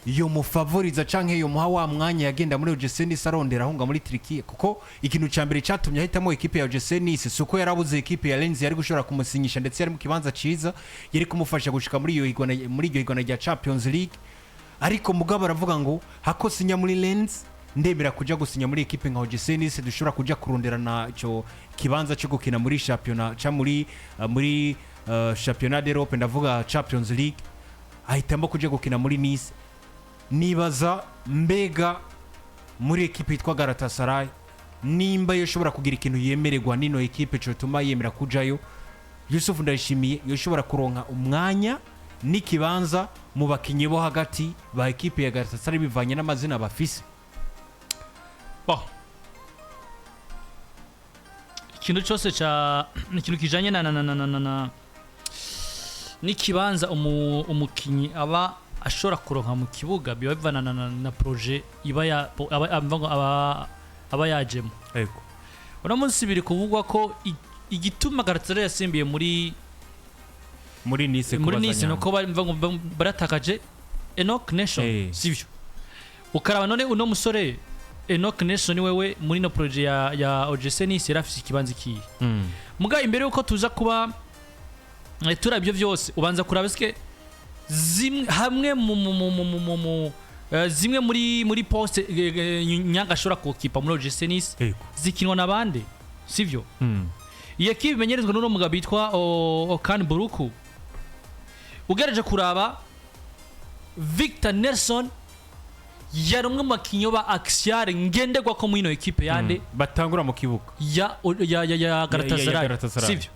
yo mufavoriza canke yo muha wa mwanya yagenda muri OGC Nice arondera ahunga muri Tirikiya, kuko ikintu ca mbere catumye ahitamo equipe ya OGC Nice suko yarabuze equipe ya Lens yari gushobora kumusinyisha ndetse yari mu kibanza ciza yari kumufasha gushika muri iyo higwana rya Champions League. Ariko mugabo aravuga ngo hako sinya muri Lens ndemera kuja gusinya muri equipe nka OGC Nice dushobora kuja kurondera na ico kibanza cyo gukina muri championnat ca muri championnat d'Europe ndavuga Champions League, ahitamo kuja gukina muri Nice. Nibaza mbega muri equipe yitwa Garatasarayi nimba yoshobora kugira ikintu yemererwa nino equipe cyo tuma yemera kujayo Yousuf Ndayishimiye yoshobora kuronka umwanya n'ikibanza mu bakinyi bo hagati ba equipe ya Garatasarayi bivanye n'amazina bafise. Ikintu cyose cha ikintu kijanye na n'ikibanza umukinyi aba ashobora kuronka mu kibuga bivana na projet iba aba yajemo. Ego uno munsi biri kuvugwa ko igituma Garatasarayi yasimbiye muri Nice nuko baratakaje Enoch Nation sivyo. Ukaraba none uno musore Enoch Nation wewe muri no projet ya OGC Nice yarafise ikibanza kiyi muga imbere yuko tuza kuba turabyo vyose ubanza kuraba eske hamwe zimwe muri poste Nyage ashobora kukipa muri OGC Nice zikinwa nabande sivyo. Iyi equipe imenyerezwa n'uno mugabo bitwa Okan Buruku. Ugereje kuraba Victor Nelson yari umwe mu bakinyi ba Axiare ngendegwa ko mu ino equipe yande batangura mu kibuga ya Garatasarayi sivyo.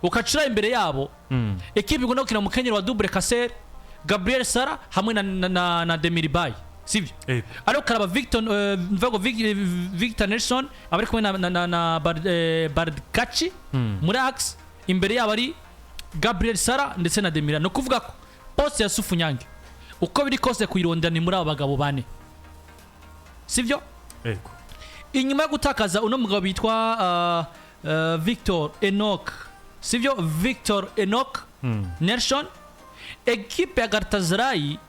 Ukacira imbere yabo equipe igomba gukina mu kenyero wa double Kasser Gabriel Sara hamwe na Demiribayi sivyo. Ariko karaba Victor Nelson abari kumwe na Bardkachi muri Axe imbere yabo ari Gabriel Sara ndetse na Demira. No kuvuga ko poste ya Yousuf Nyange uko biri kose kuyirondana ni muri abo bagabo bane sivyo. Inyuma yo gutakaza uno mugabo bitwa Victor Enoch sivyo, Victor Enoch Nelson, equipe ya Garatasarayi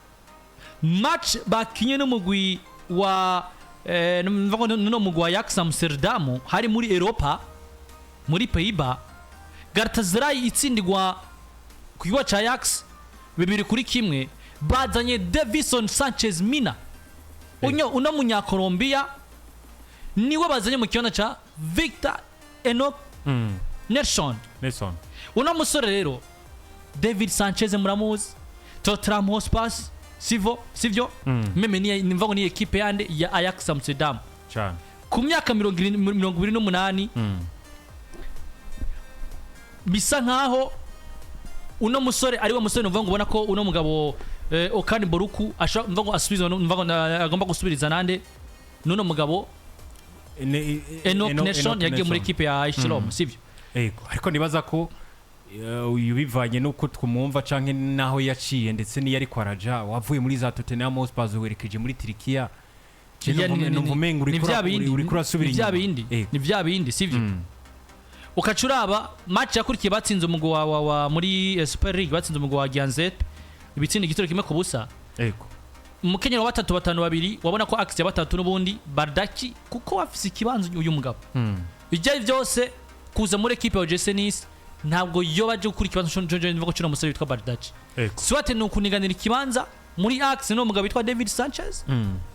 match bakinye n'umugwi wa no mugwi wa Ajax Amsterdam hari muri Europa muri Pays-Bas. Garatasarayi itsindigwa ku kibuga ca Ajax 2-1 bazanye Davison Sanchez Mina uno munyakolombia niwe bazanye mu kibanza ca Victor Enoch Nelson. Uno musore rero David Sanchez muramuzi Tottenham Hotspur sivyo meme ni equipe yande ya Ajax Amsterdam cyane ku myaka 28 bisa nkaho uno musore ari wa musore mvuga ngo ubona ko uno mugabo Okan Buruku mvuga ngo asubiza mvuga agomba gusubiriza nande nuno mugabo Enoch Nation yagiye muri equipe ya Ishilom sivyo. Ariko nibaza ko bivanye nuko twumva canke naho yaciye ndetse ni yari kwaraja wavuye muri za Tottenham Hotspur werekeje muri Tirikiya numvumenga uri kurasubira inyuma ni vya bindi sivyo. Ukacuraba match yakurikiye batsinze umugwi wa muri Super League batsinze umugwi wa Gianzet ibitsindi igitoro kimwe ku busa. umukenyero wa 3-5-2 wabona ko axe ya 3 n'ubundi Bardaki kuko afise ikibanzo uyu mugabo bijya byose kuza muri equipe ya Jesenis ntabwo yo baje gukura ikibanzo cyo cyo musore witwa Bardaki swate no kuniganira ikibanza muri axe no mugabo witwa David Sanchez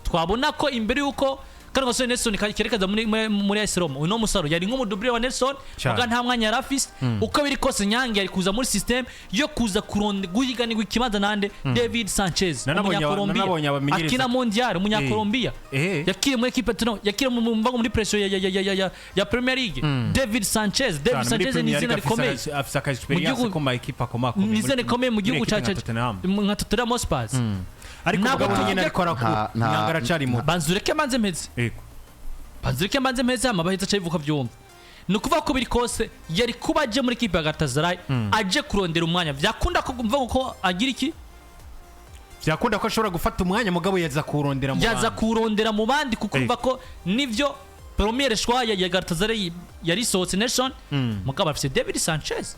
twabona ko imbere yuko kandi ngo Nelson kerekeza muri AS Roma uno musaro yari nk'umudubire wa Nelson muga nta mwanya yarafise uko biri kose Nyange yari kuza muri system yo kuza kuronde guhiganirwa ikibanza nande David Sanchez umunyakolombia akina mondial umunyakolombia yakiri muri equipe tuno yakiri mu mvango muri pressure ya Premier League David Sanchez ni izina rikomeye afisa ka experience ko ma equipe akomako ni izina rikomeye mu gihugu cya Tottenham Hotspur ariko mugabo nyine ariko arakura Nyangara cyari mu banzureke manze meze banzureke manze meze amabahita cyavuka byumva nukuvuga ko biri kose yari kuba aje muri equipe ya Garatasarayi aje kurondera umwanya vyakunda ko kumva ko agira iki vyakunda ko ashobora gufata umwanya mugabo yaza kurondera mu bandi kuko umva ko nivyo première choix ya Garatasarayi yari sohotse Nelson mugabo afise David Sanchez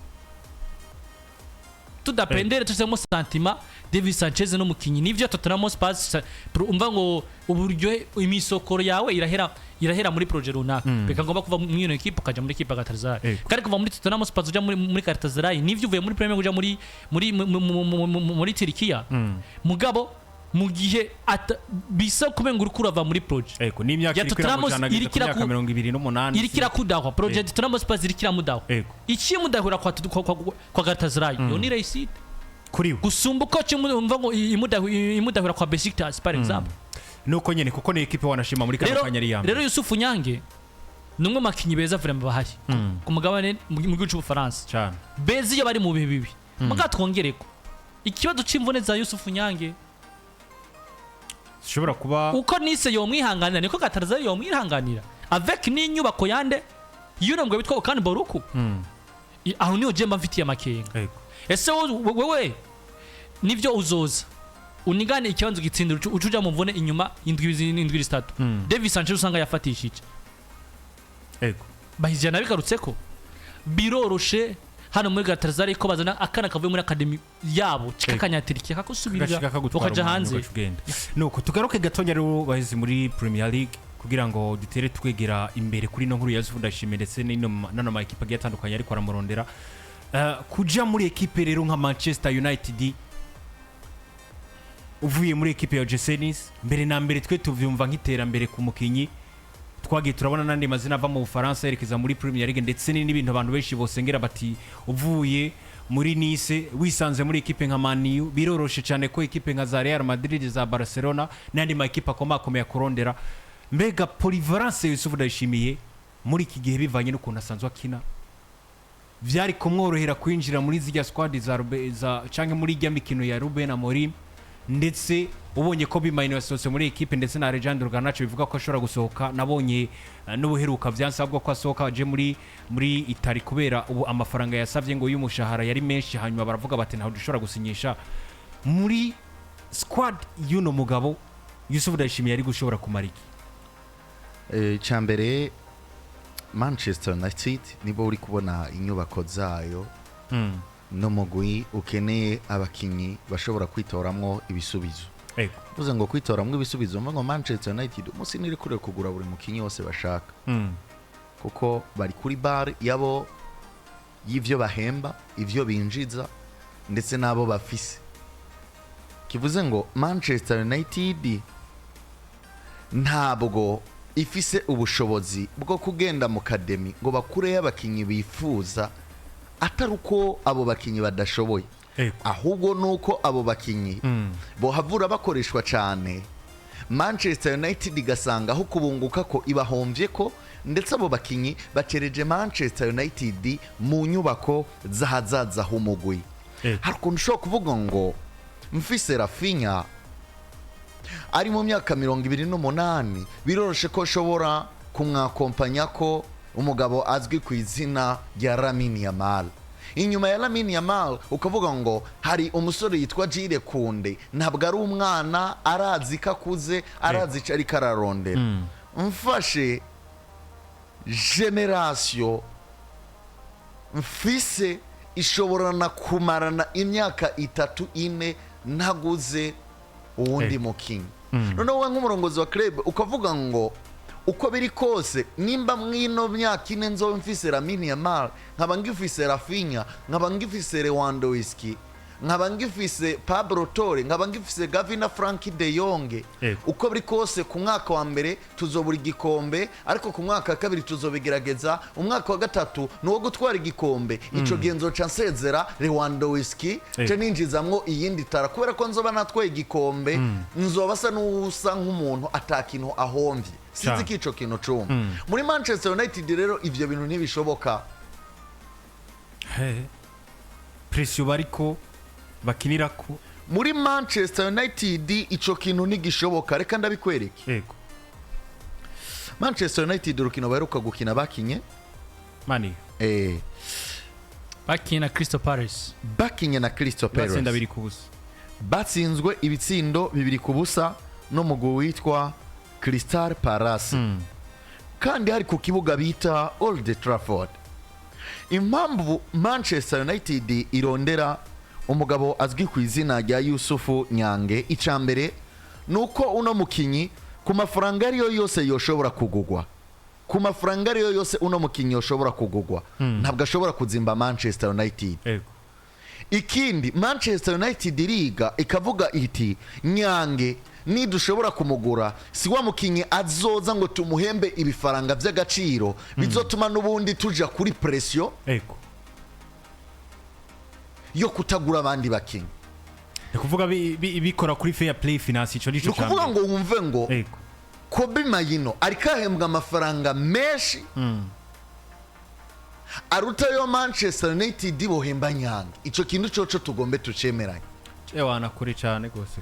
tudapendere tusemo sentiment David Sanchez no mukinyi nivyo Tottenham Hotspur umva ngo uburyo imisokoro yawe irahera muri projet runaka beka ngomba kuva mu iyo equipe ukaja muri equipe ya Garatasarayi kandi kuva muri Tottenham Hotspur uja muri Garatasarayi nivyo uvuye muri Premier uja muri Tirikiya mugabo mu gihe bisa kubenga uri kurava muri project ni imyaka irikira 2028 irikira kudahwa project Tottenham Hotspur irikira mudahwa iki mudahura kwa Garatasarayi yo ni réussite kuri gusumba uko cyumva ngo imudahura kwa Besiktas par exemple nuko nyene kuko ni equipe wanashima muri kampanya yamba rero Yousuf Nyange numwe makinyi beza vraiment bahari ku mugabane mu gihugu cy'Ubufaransa cyane beza iyo bari mu bihe bibi muga twongereko ikibazo c'imvune za Yousuf Nyange shobora kuba uko nise yo mwihanganira niko Garatasarayi yo mwihanganira avec ni nyubako yande yurambwe bitwa kandi boruku aho niyo je mfitiye amakenga ese wewe nivyo uzoza unigane ikibanzo gitsindira ucuja mu mvune inyuma indwi zitatu David Sanchez usanga yafatishije bahijana bigarutseko biroroshe hano muri Garatasarayi ko bazana akana kavuye muri academy yabo cikakanya Tirikiya kakosubirira ukaja hanze nuko tugaruke gatonya rero bahizi muri Premier League kugira ngo dutere twegera imbere kuri no nkuru ya Yousuf Ndayishimiye ndetse n'ino ma equipe atandukanye ariko aramurondera kuja muri equipe rero nka Manchester United uvuye muri equipe ya Jesenis mbere na mbere twe tuvyumva nk'iterambere ku mukinyi twagiye turabona nandi mazina ava mu Bufaransa yerekeza muri Premier League ndetse n'ibintu abantu benshi bosengera bati uvuye muri Nice wisanze muri equipe nka Man U biroroshe cyane ko equipe nka za Real Madrid za Barcelona n'andi ma equipe akomakomeye kurondera mbega polyvalence Yousuf Ndayishimiye muri iki gihe bivanye n'ukuntu asanzwe akina vyari kumworohera kwinjira muri zijya squad za canke muri ijya mikino ya Ruben Amorim ndetse ubonye ko bimayino yasose muri equipe ndetse na Alejandro Garnacho bivuga ko ashobora gusohoka nabonye n'ubuheruka vyansabwa ko asohoka aje muri Italy kubera ubu amafaranga yasavye ngo y'umushahara yari menshi hanyuma baravuga bati ntaho dushobora gusinyisha muri squad y'uno mugabo Yousuf Ndayishimiye yari gushobora kumara iki cyambere Manchester United nibo uri kubona inyubako zayo no mugwi ukeneye abakinyi bashobora kwitoramwo ibisubizo uvuze ngo kwitoramwo ibisubizo mva ngo Manchester United umusi niri kure kugura buri mukinyi wose bashaka kuko bari kuri bar yabo y'ivyo bahemba ivyo binjiza ndetse nabo bafise kivuze ngo Manchester United ntabwo ifise ubushobozi bwo kugenda mu academy ngo bakure y'abakinyi bifuza ataruko abo bakinyi badashoboye ahubwo nuko abo bakinyi bohavura bakoreshwa cyane Manchester United igasanga aho kubunguka ko ibahomvye ko ndetse abo bakinyi bacereje Manchester United mu nyubako zahazaza humugwi haruko nshobora kuvuga ngo mfise Rafinha ari mu myaka 28 biroroshe ko shobora kumwakompanya ko umugabo azwi ku izina rya Lamine Yamal inyuma ya Lamine Yamal ukavuga ngo hari umusore yitwa Jire Kunde ntabwo ari umwana arazi kakuze arazi cari kararondera mfashe generation mfise ishobora na kumarana imyaka 3-4 ntaguze uwundi mukinyi noneho wowe nk'umurongozi wa club ukavuga ngo uko biri kose nimba mwino myaka ine nzobe mfise Lamine Yamal nkaba ngifise Rafinha nkaba ngifise Lewandowski nkaba ngifise Pablo Torre nkaba ngifise Gavi na Frankie de Jong uko biri kose ku mwaka wa mbere tuzobura igikombe ariko ku mwaka wa kabiri tuzobigerageza umwaka wa gatatu nuwo gutwara igikombe ico genzo ca nsezera Lewandowski ce ninjizamwo iyindi tara kubera ko nzoba natwaye igikombe nzoba sa n'usa nk'umuntu atakintu ahomvye sinzi kico kintu cuma muri Manchester United rero ivyo bintu ntibishoboka pressure bariko bakinira ko muri Manchester United ico kintu ntigishoboka reka ndabikwereke yego Manchester United urukino baheruka gukina bakinye mani bakina Crystal Palace bakinye na Crystal Palace batsinda biri kubusa batsinzwe ibitsindo 2-0 no mugwi witwa Crystal Palace kandi hari ku kibuga bita Old Trafford. Impamvu Manchester United irondera umugabo azwi ku izina rya Yousuf Nyage icambere nuko uno mukinyi ku mafaranga ariyo yose yoshobora kugugwa ku mafaranga ariyo yose uno mukinyi yoshobora kugugwa ntabwo ashobora kuzimba Manchester United. Ikindi Manchester United iriga ikavuga iti Nyage ni dushobora kumugura si wa mukinyi azoza ngo tumuhembe ibifaranga by'agaciro bizotuma nubundi tuja kuri pressure yo kutagura abandi bakinyi. Kuvuga bikora kuri fair play finance ico nico cyane. Kuvuga ngo wumve ngo Kobe Mayino arikahembwa amafaranga menshi aruta yo Manchester United bohemba Nyage. Ico kintu coco tugombe tucemeranye. Ewana kuri cyane gose.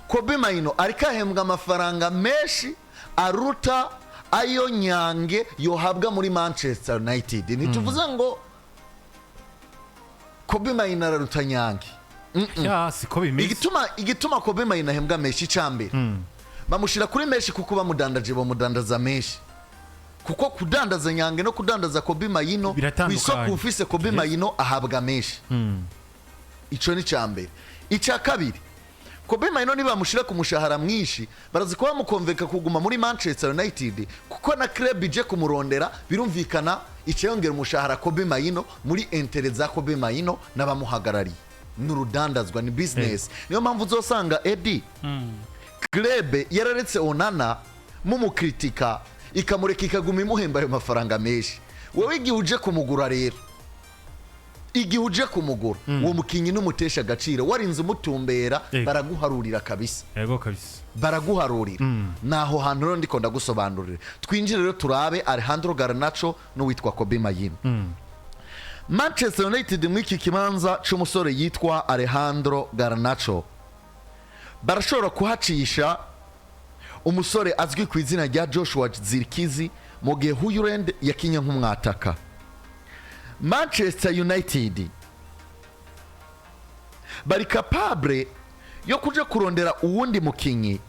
Kobe Mayino arikahembwa amafaranga menshi aruta ayo Nyage yohabwa muri Manchester United. Nituvuze ngo Kobe Mayino araruta Nyage. Ya si Kobe Mayino. Igituma Kobe Mayino ahembwa menshi cyambere. Bamushira kuri menshi kuko bamudandaje bamudandaza menshi. Kuko kudandaza Nyage no kudandaza Kobe Mayino kwisoko ufise Kobe Mayino ahabwa menshi. Ico ni cyambere. Ica kabiri Kobe Mayino niba mushira ku mushahara mwinshi barazi ko bamukonveka kuguma muri Manchester United kuko na club ije kumurondera birumvikana iceyongera umushahara Kobe Mayino muri intérêt za Kobe Mayino nabamuhagarari n'urudandazwa ni business. Niyo mpamvu uzosanga Eddie club yararetse Onana mumukritika ikamureka ikaguma imuhemba ayo mafaranga menshi. Wewe igihe uje kumugura rero igihe uje kumugura uwo mukinyi n'umutesha agaciro warinze umutumbera baraguharurira kabisa. Yego kabisa baraguharurira. Naho hantu rero ndiko ndagusobanurira twinjire rero turabe Alejandro Garnacho n'uwitwa Kobe Mayino. Manchester United mwiki kimanza c'umusore yitwa Alejandro Garnacho barashobora kuhacisha umusore azwi ku izina rya Joshua Zirkizi mu gihe Huyurend yakinye nk'umwataka. Manchester United bari capable yo kuja kurondera uwundi mukinyi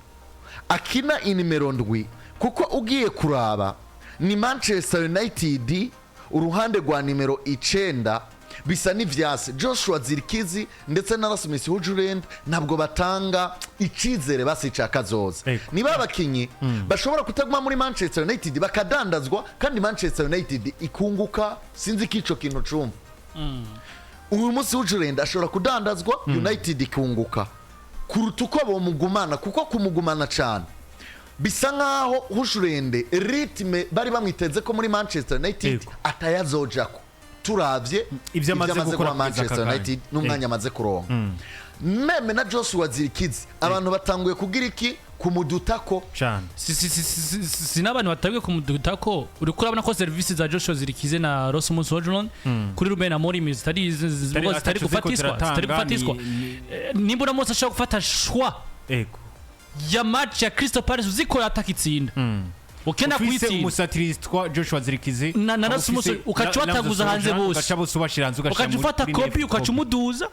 akina inimero ndwi kuko ugiye kuraba ni Manchester United uruhande rwa nimero 9 bisa n'ivyase Joshua Zirkizi ndetse na Rasmus Hojlund ntabwo batanga icizere basica kazoza. Niba abakinyi bashobora kutaguma muri Manchester United bakadandazwa kandi Manchester United ikunguka sinzi kico kintu cuma. Uyu munsi Hojlund ashobora kudandazwa United ikunguka kuruta uko bomugumana kuko kumugumana cyane bisa nkaho Hojlund ritme bari bamwiteze ko muri Manchester United atayazojako turavye ivyo amaze gukora Manchester United n'umwanya amaze kuronka. Meme na Joshua Zirkizi abantu batanguye kugira iki kumudutako cyane. Si n'abantu batanguye kumudutako uri kurabona ko services za Joshua Zirkizi na Rasmus Hojlund kuri Ruben Amorim zitari gufatiswa nimbura mose ashaka gufata shwa ya match ya Crystal Palace uzikora atakitsinda ukena kwitsinda umusatiristwa Joshua Zirkizi na Rasmus ukacwataguza hanze bose ukacabose ubashiranze ukacufata kopi ukacumuduza.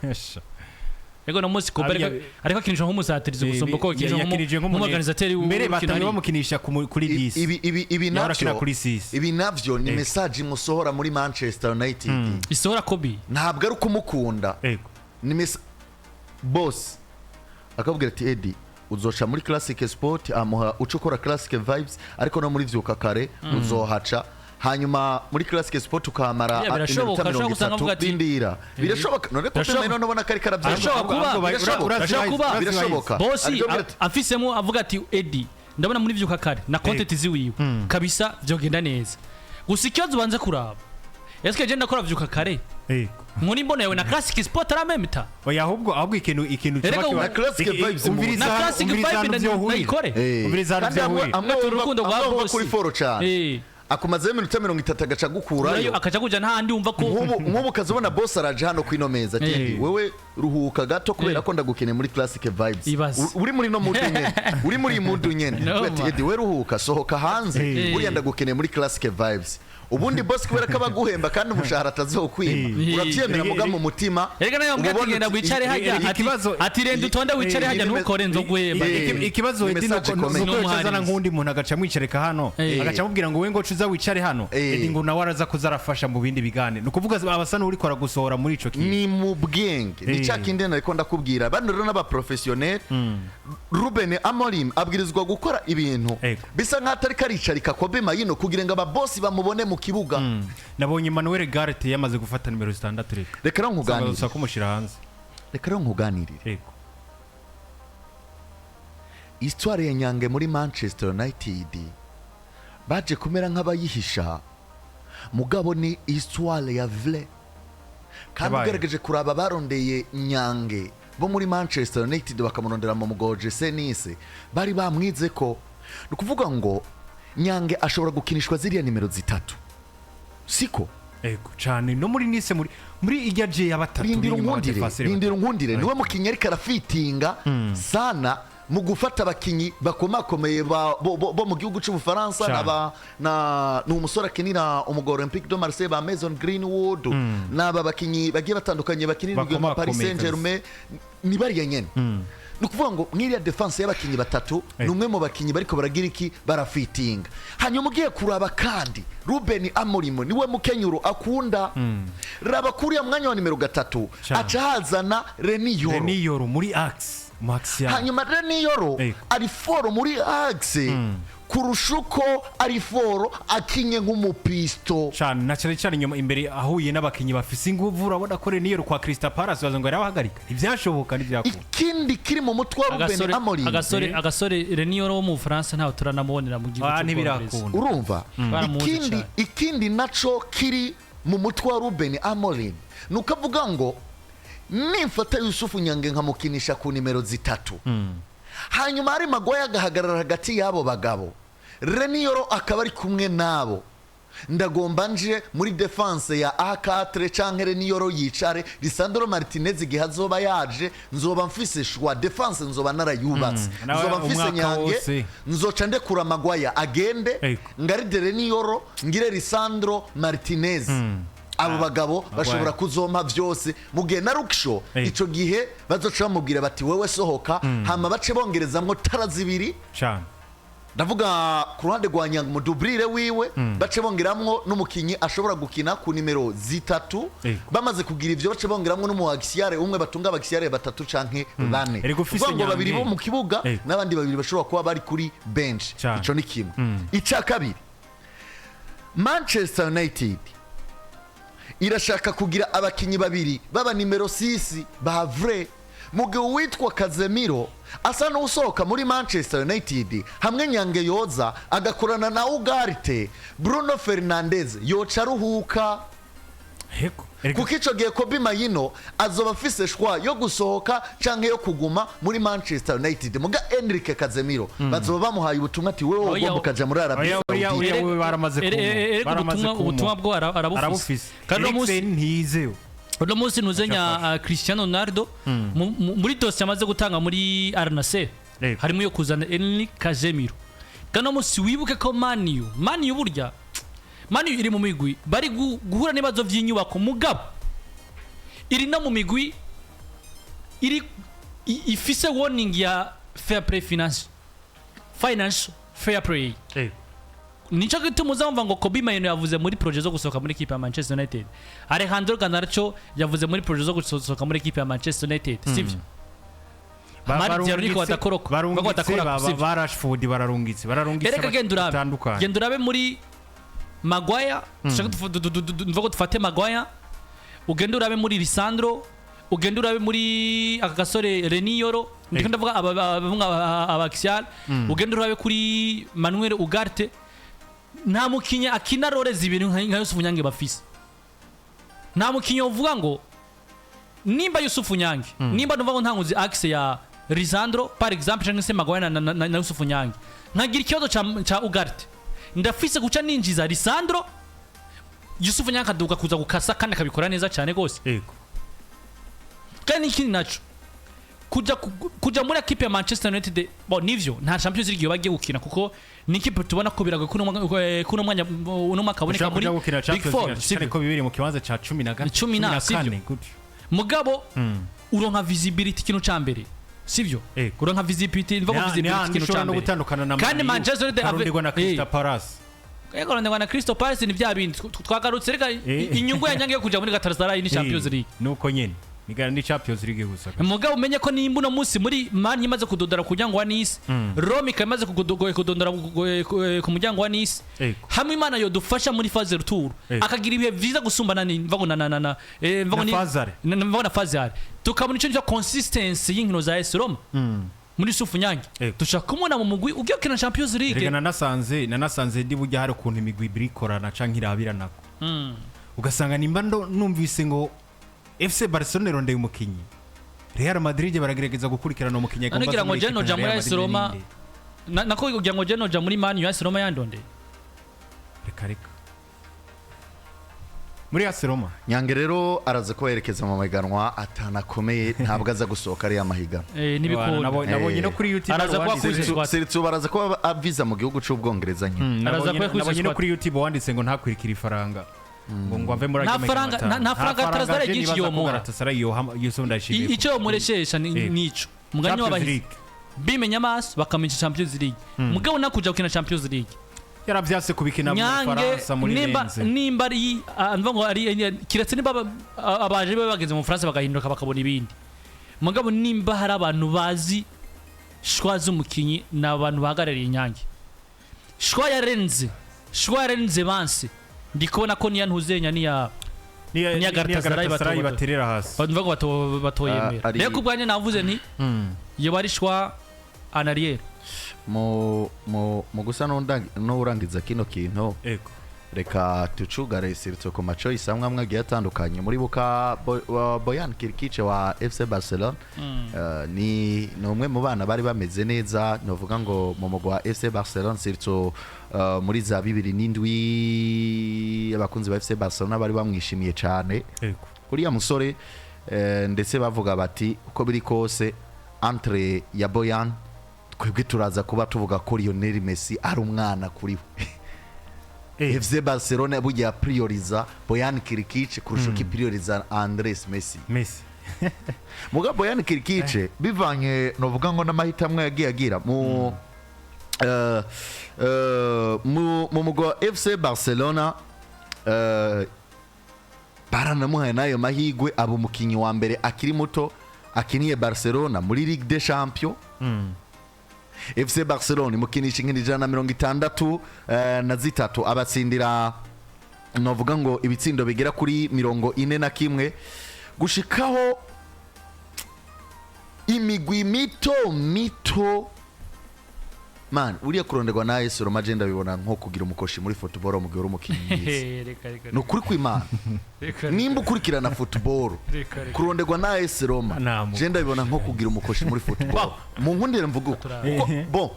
Ego na Mosi Kobe ariko akinisha nk'umusatirizo gusumba ko kinje nk'umuorganisateur mbere batanye bamukinisha kuri 10 ibi navyo ni message musohora muri Manchester United isohora Kobe ntabwo ari kumukunda ni boss akabwira ati Eddie uzoca muri classic sport amuha ucukora classic vibes ariko no muri vyuka kare uzohaca hanyuma muri classic sport ukamara birashoboka bindira birashoboka none ko tumeno nobona kari birashoboka bosi afisemo avuga ati Eddie ndabona muri vyuka kare na content ziwiwe kabisa vyogenda neza gusa ikibazo banze kuraba eske je ndakora vyuka kare muri mbona yawe na classic sport aramemita oya ahubwo ikintu na classic vibes na classic vibes ndayikore umvirizana byahuye urukundo rwa bosi kuri foro cyane akumaze iminota 30 agaca gukurayo akaca kuja ntahandi umva ko nk'ubu kazobona boss araje hano kwino meza ati wewe ruhuka gato kubera ko ndagukene muri classic vibes uri muri no mood nyene uri muri mood nyene ati we ruhuka sohoka hanze uri ndagukene muri classic vibes ubundi boss kubera ko abaguhemba kandi umushahara atazokwima urabyemera muga mu mutima erega nayo mbwa tugenda wicare hajya ati renda utonda wicare hajya ntukore nzoguhemba ikibazo edi nuko cyazana nkundi muntu agaca mwicareka hano agaca mubwira ngo we ngo cuza wicare hano edi ngo nawe araza kuzarafasha mu bindi bigane nukuvuga abasana uri kora gusohora muri ico kintu ni mu bwenge ni cyakinde nariko ndakubwira bano rero n'aba professionnel Ruben Amorim abwirizwa gukora ibintu bisa nk'atari karicarika Kobe Mayino kugira ngo aba boss bamubone mu kibuga nabonye Manuel Garte yamaze gufata nimero 6 reka nkuganirire gusa kumushira hanze reka nkuganirire histoire ya Nyange muri Manchester United baje kumera nk'abayihisha mugabo ni histoire ya vrai kandi ugerageje kuraba barondeye Nyange bo muri Manchester United bakamurondera mu mugoje senise bari bamwize ko nukuvuga ngo Nyange ashobora gukinishwa ziriya nimero 3 siko ego cyane no muri Nice muri ijya je y'abatatu rindira nkundire niwe mukinyi ariko arafitinga sana mu gufata abakinyi bakomakomeye bo mu gihugu cy'Ubufaransa na umusore akinira umugore Olympique de Marseille ba Mason Greenwood n'aba bakinyi bagiye batandukanye bakinira Paris Saint-Germain ni bari nyene nukuvuga ngo mwiriya defense y'abakinyi batatu numwe mu bakinyi bariko baragira iki barafitinga hanyuma ugiye kuraba kandi Ruben Amorim niwe mukenyuro akunda raba kuriya mwanya wa nimero 3 aca hazana Reniyoro muri Axe hanyuma Reniyoro ari foro muri Axe kurushuko ari foro akinye nk'umupisto cyane na cyane inyuma imbere ahuye n'abakinyi bafise inguvu urabona ko Reniyoro kwa Crystal Palace bazo ngo yarabahagarika ivyashoboka n'ivyakora ikindi kiri mu mutwe wa Ruben Amorim agasore Reniyoro wo mu France ntaho turanamubonera mu gihugu cy'Ubufaransa urumva ikindi naco kiri mu mutwe wa Ruben Amorim nuko avuga ngo nimfata Yousuf Nyange nkamukinisha ku nimero 3 hanyuma ari Magoya agahagarara hagati yabo bagabo Reniyoro akaba ari kumwe nabo ndagomba nje muri defense ya A4 canke Reniyoro yicare Lisandro Martinez igihe azoba yaje nzoba mfise shwa defense nzoba narayubatse nzoba mfise Nyange nzoca ndekura Magoya agende ngaride Reniyoro ngire Lisandro Martinez abo bagabo bashobora kuzoma vyose mugihe na Ruksho ico gihe bazoca bamubwira bati wewe sohoka hama bace bongerezamwo tara zibiri cyane ndavuga ku ruhande rwa Nyange mu dubrire wiwe bace bongeramwo n'umukinyi ashobora gukina ku nimero 3 bamaze kugira ivyo bace bongeramwo n'umuaxiare umwe batunga abaxiare 3 canke 4 ngo babiri bo mu kibuga n'abandi babiri bashobora kuba bari kuri bench ico ni kimwe ica kabiri Manchester United irashaka kugira abakinyi babiri baba nimero 6 ba vrai mugihe witwa Casemiro asa n'usohoka muri Manchester United hamwe Nyange yoza agakorana na Ugarte Bruno Fernandes yoca ruhuka kuko ico gihe Kobe Mayino azoba afise shwa yo gusohoka canke yo kuguma muri Manchester United muga Enrique Casemiro bazoba bamuhaye ubutumwa ati wewe ugomba kaja muri Arabia Saudite baramaze ubutumwa bwo arabufise kandi umunsi ntizeo uno munsi nuzenya Cristiano Ronaldo muri dossier amaze gutanga muri Al Nassr harimo yo kuzana Enrique Casemiro kandi umunsi wibuke ko Man U burya Man U iri mu migwi bari guhura n'ibazo vy'inyubako mugabo iri no mu migwi iri ifise warning ya fair play financial fair play nico gituma uzamva ngo Kobe Mayino yavuze muri projet zo gusohoka muri equipe ya Manchester United Alejandro Garnacho yavuze muri projet zo gusohoka muri equipe ya Manchester United sivyo Mari Diaruniko badakoroka ba Rashford bararungitse reka genda urabe muri Maguire mvuga dufate Maguire ugenda urabe muri Lisandro ugenda urabe muri aka gasore Reniyoro ndiko ndavuga abakial ugenda urabe kuri Manuel Ugarte nta mukinya akina role zibiri nka Yousuf Nyange bafise nta mukinya uvuga ngo nimba Yousuf Nyange nimba numva ngo ntanguzi axe ya Lisandro par exemple cyangwa se Maguire na Yousuf Nyange nkagira ikibazo cha Ugarte ndafise guca ninjiza Lisandro Yousuf Nyange akaduka kuza gukasa kandi akabikora neza cyane gose yego kandi ikindi naco kuja muri equipe ya Manchester United bo nivyo nta Champions League bagiye gukina kuko ni equipe tubona ko biragoye kuno mwanya uno makaboneka muri Big Four ariko bibiri mu kibanza ca 14 mugabo uronka visibility kino cambere sivyo uronka visibility ndva ko visibility kino cambere kandi Manchester United arundirwa na Crystal Palace arundirwa na Crystal Palace ni vya bindi twagarutse reka inyungu ya Nyange yo kuja muri Garatasarayi ni Champions League nuko nyene Migana ni Champions League gusa. Mugabo umenye ko nimba no musi muri Man imaze kudodora kujyango wa Nice, Rome ikamaze kudodora ku mujyango wa Nice. Hamwe Imana yo dufasha muri phase retour. Akagira ibihe vyiza gusumbana ni mvago na Fazare. Tukabona ico cyo consistency y'inkino za AS Roma. Muri Yousuf Nyange. Tushaka kumona mu mugwi ugiye kina Champions League. Rega nanasanze ndi bujya hari ukuntu imigwi ibiri korana canke irabira nako. Ugasanga nimba numvise ngo FC Barcelona rondeye umukinyi Real Madrid baragerageza gukurikirana umukinyi agomba kugira ngo Jeno ja muri AS Roma nako kugira ngo Jeno ja muri Man U AS Roma yandonde reka muri AS Roma Nyange rero araza ko yerekeza mu mahiganwa atanakomeye ntabwo aza gusohoka ari amahiganwa nabonye no kuri YouTube araza kwa kwizwa baraza ko aviza mu gihugu cy'Ubwongereza nyine nabonye no kuri YouTube wanditse ngo ntakwirikira ifaranga ngo ave muri nta faranga Garatasarayi ginshi yo mu Garatasarayi Yousuf Ndayishimiye icyo mureshesha nico mugani w'abahizi bimenya amaso bakamenya Champions League mugabo nakuja gukina Champions League yaravyase kubikina mu Faransa muri Meza nimba ari ngo ari kiretse nimba abaje bageze mu Faransa bagahinduka bakabona ibindi mugabo nimba hari abantu bazi shwa z'umukinyi n'abantu bahagarariye Nyange shwa yarenze banse ndikubona ko niya ntuzenya niya Garatasarayi baterera hasi bavuga batoyemera rero kubwanye navuze nti iyo barishwa anariere mu gusa no urangiza kino kintu reka tucugare sirito ku macho isamwa mwagiye atandukanye muri buka Boyan Kirkice wa FC Barcelona ni umwe mu bana bari bameze neza novuga ngo mu mugwa wa FC Barcelona sirito muri za 2007 abakunzi ba FC Barcelona bari bamwishimiye cyane uriya musore ndetse bavuga bati uko biri kose entre ya Boyan twebwe turaza kuba tuvuga ko Lionel Messi ari umwana kuri we FC Barcelona bugiye prioriza Boyan Kirkice kurusha ko prioriza Andres Messi muga Boyan Kirkice bivanye novuga ngo n'amahitamwo yagiye agira mu mugo FC Barcelona baranamuhaye nayo mahigwe abo umukinyi wa mbere akiri muto akiniye Barcelona muri Ligue des Champions FC Barcelona mukinisha inkino 163 abatsindira novuga ngo ibitsindo bigera kuri 41 gushikaho imigwi mito man uriya kuronderwa na AS Roma agenda bibona nko kugira umukoshi muri football mu gihe uri umukinyi no kuri kwimana nimba ukurikirana football kuronderwa na AS Roma agenda bibona nko kugira umukoshi muri football mu nkundire mvugo bon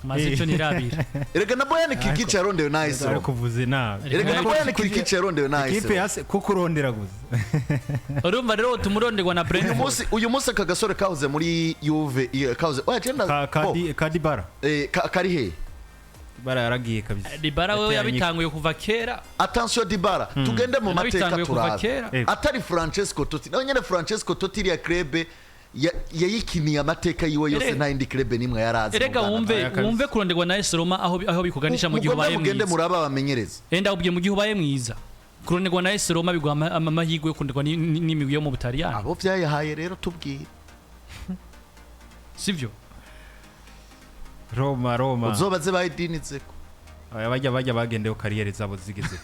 maze cyo nirabira erega na Boyan Kirkice yarondewe na AS Roma kuvuze nabi erega na Boyan Kirkice yarondewe na AS Roma ikipe yase kukurondera guza urumva rero tumuronderwa na Brentford uyu munsi akagasore kahoze muri Juve kahoze agenda Kadibara kari he Dibara yaragiye kabisa Dibara we yabitanguye kuva kera attention Dibara tugende mu mateka turaba atari Francesco Totti nawe nyene Francesco Totti iriya club yayikiniye amateka yiwe yose nta indi club nimwe yarazi erega wumve kuronderwa na AS Roma aho bikuganisha mu gihe ubaye mwiza mugende muraba bamenyereza enda ubwiye mu gihe ubaye mwiza kuronderwa na AS Roma bigwa amahigwe yo kuronderwa n'imigwi yo mu Butaliyani abo vyayahaye rero tubwiye sivyo Roma uzobaze bayidinitseko bajya bagendeho kariyeri zabo zigeze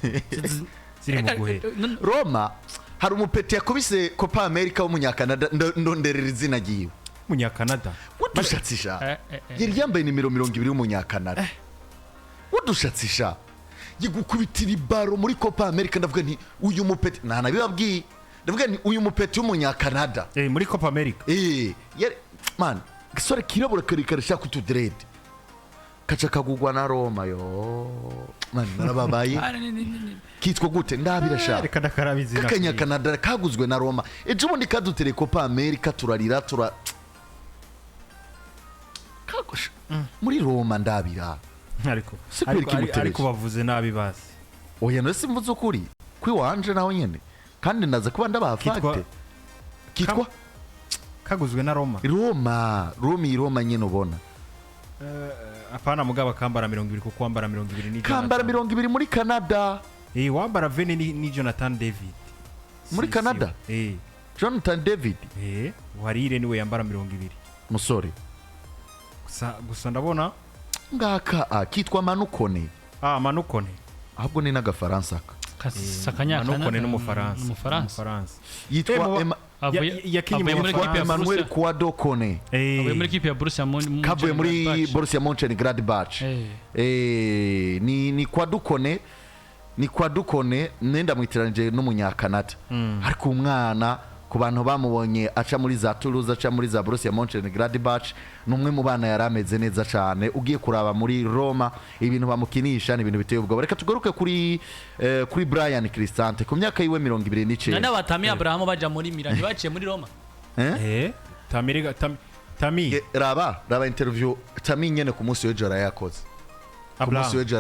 ziri mu guhe Roma hari umupeti yakubise Copa America w'umunyakanada ndonderera izina giwe umunyakanada udushatsisha yari yambaye nimero 20 y'umunyakanada udushatsisha yigukubitira ibaro muri Copa America ndavuga nti uyu mupeti ntanabibabwiye ndavuga nti uyu mupeti w'umunyakanada muri Copa America yari man gasore kirabura karikarisha kutudred kaca kagugwa na Roma yo man narababaye kitwa gute ndabirasha reka ndakarabizi kakanya Canada kaguzwe na Roma ejo bundi kadutere Copa America turarira kagosha muri Roma ndabira ariko bavuze nabi basi oya no simvuze ukuri kwiwanje naho nyene kandi ndaza kuba ndabafakte kitwa kaguzwe na Roma Roma nyene ubona apana mugaba kambara 20 kuko kwambara 20 ni kambara 20 muri Canada wambara vene ni Jonathan David muri Canada Jonathan David warire niwe yambara 20 musore gusa ndabona ngaka kitwa Manukone Manukone ahubwo ni n'agafaransa sakanya Manukone n'umufaransa yitwa yakinye muri equipe ya Emmanuel Kwadokone avuye muri equipe ya Borussia kavuye muri Borussia Mönchengladbach ni Kwadokone nenda mwitiranje n'umunyakanada ariko umwana ku bantu bamubonye aca muri za Toulouse aca muri za Borussia Mönchengladbach numwe mu bana yarameze neza cyane ugiye kuraba muri Roma ibintu bamukinisha ni ibintu biteye ubwo reka tugaruke kuri Brian Cristante ku myaka yiwe 29 nana batami Abraham baja muri Milan baciye muri Roma Tami raba interview Tami nyene ku munsi w'ejo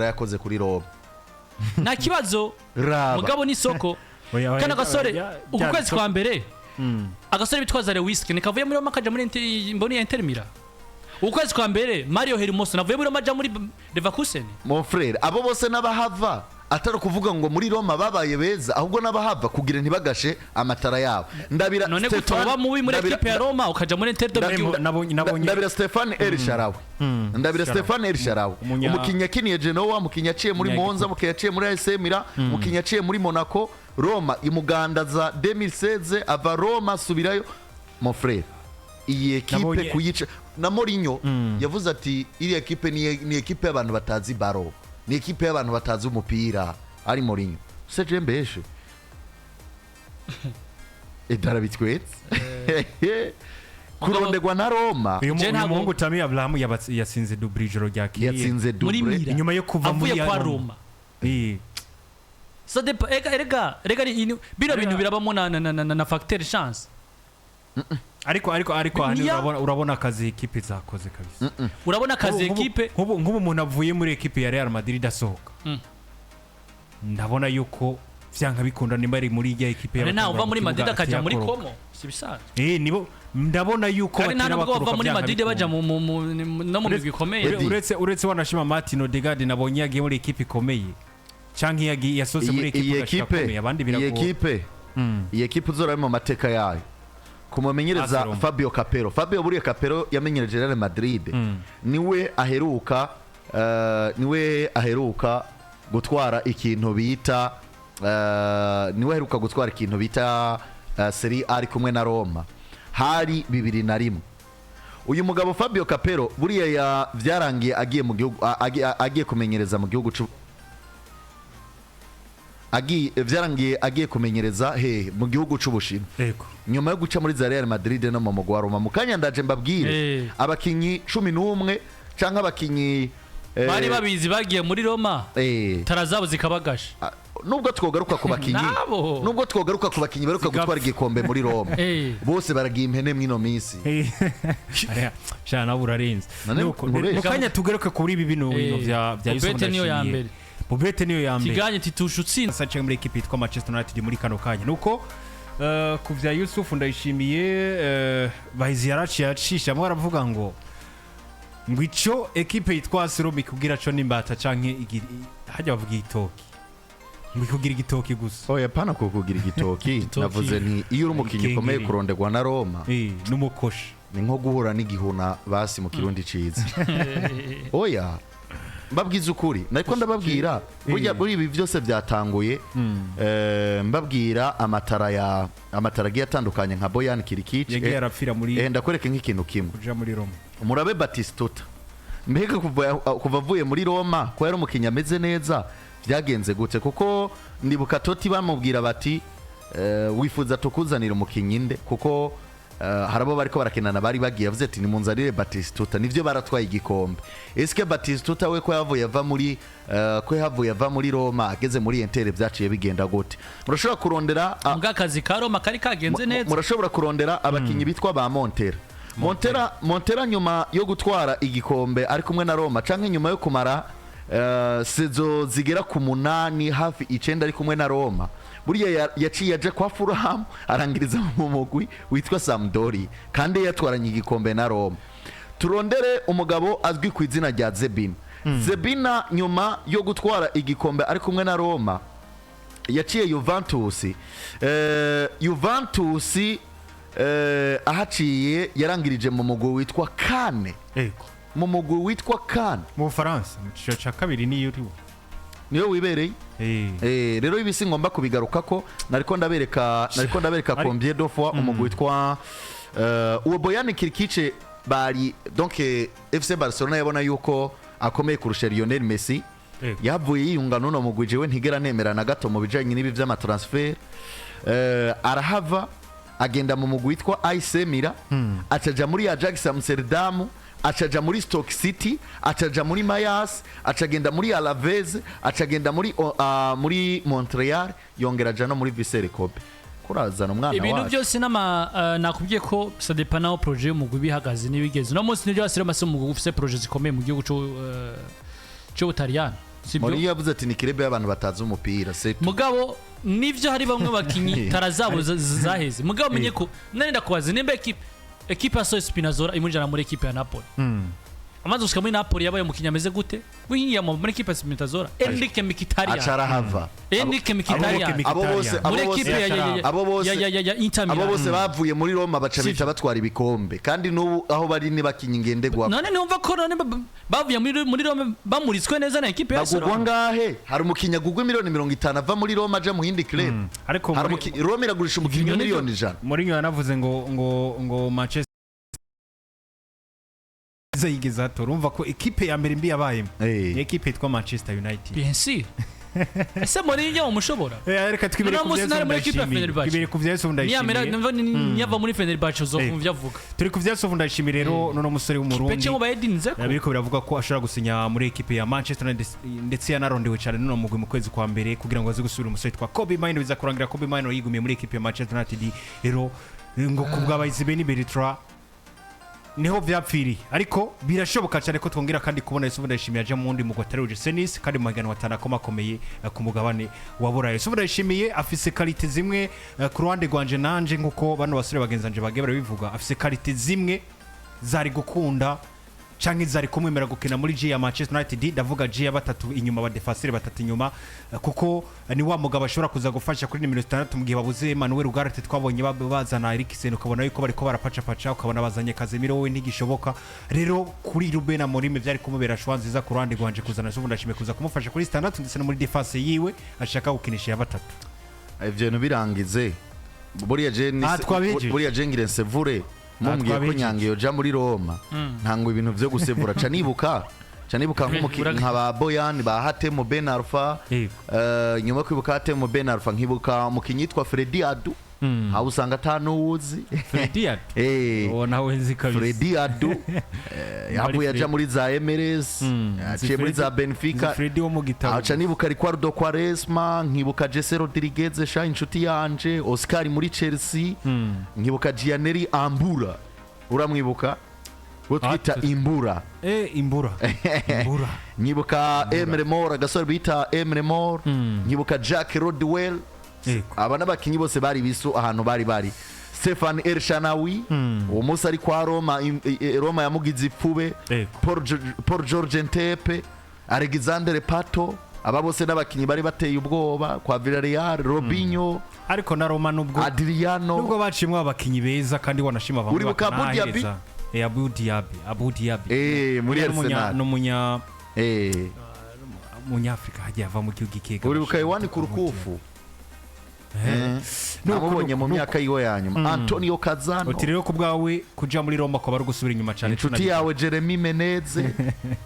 yakoze kuri Roma nta kibazo mugabo ni soko kana gasore ukwezi kwa mbere agasore bitwaza Lewiski nikavuye muri Roma kaja muri mboni ya Inter Milan ukwezi kwa mbere Mario Hermoso navuye muri Roma aja muri Leverkusen mon frère abo bose n'abahava atari kuvuga ngo muri Roma babaye beza ahubwo n'abahava kugira ntibagashe amatara yabo ndabira none gutoba mubi muri equipe ya Roma ukaja muri Inter ndabira Stefan El Shaarawy umukinya kiniye Genoa umukinya ciye muri Monza umukinya ciye muri AS Milan umukinya ciye muri Monaco Roma imugandaza 2016 ava Roma subirayo mon frère iyi equipe kuyica na Mourinho yavuze ati iri equipe ni equipe y'abantu batazi baro ni equipe y'abantu batazi umupira ari Mourinho se jembeshe edarabitwetse kurondegwa na Roma uyu muhungu Tami Abraham yasinze double ijoro rya yatsinze double inyuma yo kuva muri Roma so rega bino bintu birabamo na facteur chance ariko urabona akazi equipe zakoze kabisa urabona akazi equipe nk'ubu umuntu avuye muri equipe ya Real Madrid asohoka ndabona yuko vyanga bikunda nimba ari muri ya equipe ya na uva muri Madrid akaja muri Como sibisanzwe nibo ndabona yuko bakina bakuru muri Madrid baja no mu bikomeye uretse wanashima Martin Odegaard nabonye yagiye muri equipe ikomeye canke yasoze muri equipe abandi birago iyi equipe uzora mu mateka yayo kumumenyereza Fabio Capello yamenyereje Real Madrid niwe aheruka gutwara ikintu bita Serie A ari kumwe na Roma hari 2001 uyu mugabo Fabio Capello buriya vyarangiye agiye mu gihugu agiye kumenyereza mu gihugu agiye kumenyereza mu gihugu c'Ubushinwa nyuma yo guca muri Real Madrid no mu mugwa Roma mukanya ndaje mbabwire abakinyi 11 canke abakinyi bari babizi bagiye muri Roma tarazabo zikabagasha nubwo twogaruka ku bakinyi baruka gutwara igikombe muri Roma bose baragiye impene mwino minsi cyana burarenze mukanya tugaruka kuri ibi bintu vya Yousuf Ndayishimiye Bubete niyo ya mbere kiganye titushutsinda sace muri equipe yitwa Manchester United muri kano kanya nuko ku vya Yousuf Ndayishimiye bahizi yacisha mo aravuga ngo ico equipe yitwa Seromi kugira co nimbata canke hajya bavuga itoki kugira igitoki gusa oya pana kugira igitoki navuze nti iyo uri umukinyi komeye kurondegwa na Roma n'umukoshi ni nko guhura n'igihuna basi mu kirundi ciza oya mbabwiza ukuri nariko ndababwira burya buri ibi byose byatanguye mbabwira amatara agiye atandukanye nka Boyan Kirikici yagiye arapfira muri ndakwereke nk'ikintu kimwe kuja muri Roma murabe Batistuta mbega kuva avuye muri Roma ko yari umukinnyi ameze neza byagenze gute kuko ndibuka Toti bamubwira bati wifuza tukuzanira umukinnyi nde kuko harabo bariko barakenana bari bagiye yavuze ati nimunzanire Batistuta nivyo baratwaye igikombe eske Batistuta we ko yavuye ava muri Roma ageze muri Inter byaciye bigenda gute murashobora kurondera akazi ka Roma kari kagenze neza murashobora kurondera abakinyi bitwa ba Montera nyuma yo gutwara igikombe ari kumwe na Roma canke nyuma yo kumara sezo zigera ku 8 hafi 9 ari kumwe na Roma buriya yaciye aje kwa Fulham arangiriza mu mugwi witwa Sampdoria kandi yatwaranye igikombe na Roma turondere umugabo azwi ku izina rya Zebina nyuma yo gutwara igikombe ari kumwe na Roma yaciye Juventus ahaciye yarangirije mu mugwi witwa Kane mu mugwi witwa Kane mu Faransa mu cyo ca kabiri niyo wibereye rero ibisi ngomba kubigaruka ko nariko ndabereka combien de fois umugwi witwa uwo Boyan Kirikici bari donc FC Barcelona yabona yuko akomeye kurusha Lionel Messi yavuye yiyunga nuno mugwi jewe ntigera nemera na gato mu bijanye n'ibi vy'ama transfer arahava agenda mu mugwi witwa AC Milan acaja muri Ajax Amsterdam acaja muri Stoke City acaja muri Mayas acagenda muri Alaves acagenda muri Montreal yongera jana muri Vissel Kobe kurazana umwana wacu ibintu byose nakubwiye ko ça dépend naho projet y'umugwi bihagaze nibigeze no munsi nibyo asira maso umugwi ufise projet zikomeye mu gihugu cyo Butaliyani Muri yavuze ati ni kirebe y'abantu batazi umupira mugabo nivyo hari bamwe bakinyi tarazabo zaheze mugabo menye ko nenda kubaza nimba equipe ya Spinazzola imujana muri equipe ya Napoli amaze ushika muri Napoli yabaye umukinya ameze gute winyiye muri equipe ya Spinazzola Enrique Mkhitaryan acara hava Enrique Mkhitaryan abo bose bavuye muri Roma baca bita batwara ibikombe kandi n'ubu aho bari ni bakinyi ngendegwa none numva ko none bavuye muri Roma bamuritswe neza na equipe ya Roma ngahe hari umukinya gugwe miliyoni 50 ava muri Roma aja mu yindi club ariko Roma iragurisha umukinya miliyoni 100 Mourinho yanavuze ngo Manchester yigeza turumva ko equipe ya mbere mbi yabaye ni equipe yitwa Manchester United bien sûr ese Mourinho umushobora reka twibere ku Yousuf Ndayishimiye nyava muri Fenerbahce uzokumva yavuga turi ku Yousuf Ndayishimiye rero nono musore w'umurundi peche mu bayedinze ko biriko biravuga ko ashobora gusinya muri equipe ya Manchester ndetse yanarondewe cyane nono mugwi mu kwezi kwa mbere kugira ngo aze gusubira umusore twa Kobe Mainoo biza kurangira Kobe Mainoo yigumiye muri equipe ya Manchester United rero ngo kubwabayizi Beni Bertrand niho vyapfiri ariko birashoboka cyane ko twongera kandi kubona Yousuf Ndayishimiye aje mu wundi mugwi atari Senis kandi mu magana watana akomeye ku mugabane wa Burayi Yousuf Ndayishimiye afise quality zimwe ku ruhande rwanje nanje nkuko bano basore bagenzanje bagiye barabivuga afise quality zimwe zari gukunda canke zari kumwemera gukina muri G ya Manchester United ndavuga G ya batatu inyuma ba defenseur batatu inyuma kuko ni wa mugabo ashobora kuza gufasha kuri nimero 6 mu gihe babuze Emmanuel Ugarte twabonye bazana Eriksen ukabona yuko bariko barapaca ukabona bazanye Casemiro we ntigishoboka rero kuri Ruben Amorim byari kumubera shwanzi za ku ruhande rwanje kuzana Yousuf Ndayishimiye kuza kumufasha kuri 6 ndetse no muri defense yiwe ashaka gukinisha ya batatu ivyo no birangize buriya Jengire Sevure mumbwiye ko Nyage yoja muri Roma ntango ibintu vyo gusevura canibuka nk'umukinnyi nka ba Boyan ba Mahitamwo Ben Arfa nyuma kwibuka Mahitamwo Ben Arfa nkibuka umukinnyi yitwa Freddy Adu aho usanga atanuzi Freddy Adu nawe nzi kabisa Freddy Adu yavuye aja muri za MLS aciye muri za Benfica Freddy wo mu gitabo aca nibuka Ricardo Quaresma nkibuka Jesse Rodriguez sha inshuti yanje Oscar muri Chelsea nkibuka Gianelli Ambura uramwibuka wo twita Imbura nkibuka Emre Mor agasore bita Emre Mor nkibuka Jack Rodwell aba n'abakinyi bose bari bisu ahantu bari Stefan Elshanawi umunsi ari kwa Roma yamugize ipfube Paul George Ntepe Alexander Pato aba bose n'abakinyi bari bateye ubwoba kwa Villarreal, Robinho, ariko na Roma nubwo Adriano bacimwe abakinyi beza kandi wanashima bamwe Uribuka bakanahereza Abu Dhabi muri Arsenal n'umunya Munyafrika hagiye ava mu gihugu ikeka uribuka Yohani Kurukufu namubonye mu myaka yiwe ya nyuma Antonio Cazano uti rero ku bwawe kuja muri Roma ko bari gusubira inyuma cyane inshuti yawe Jeremy Menez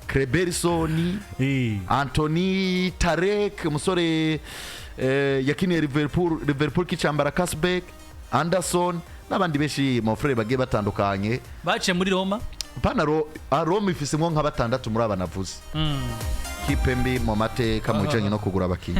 Creberson Anthony Tarek umusore yakiniye Liverpool kicambara Kasbeck Anderson n'abandi benshi mu frere bagiye batandukanye baciye muri Roma Roma ifisemwo nka batandatu muri aba navuze kipe mbi mu mateka mu bijanye no kugura abakinyi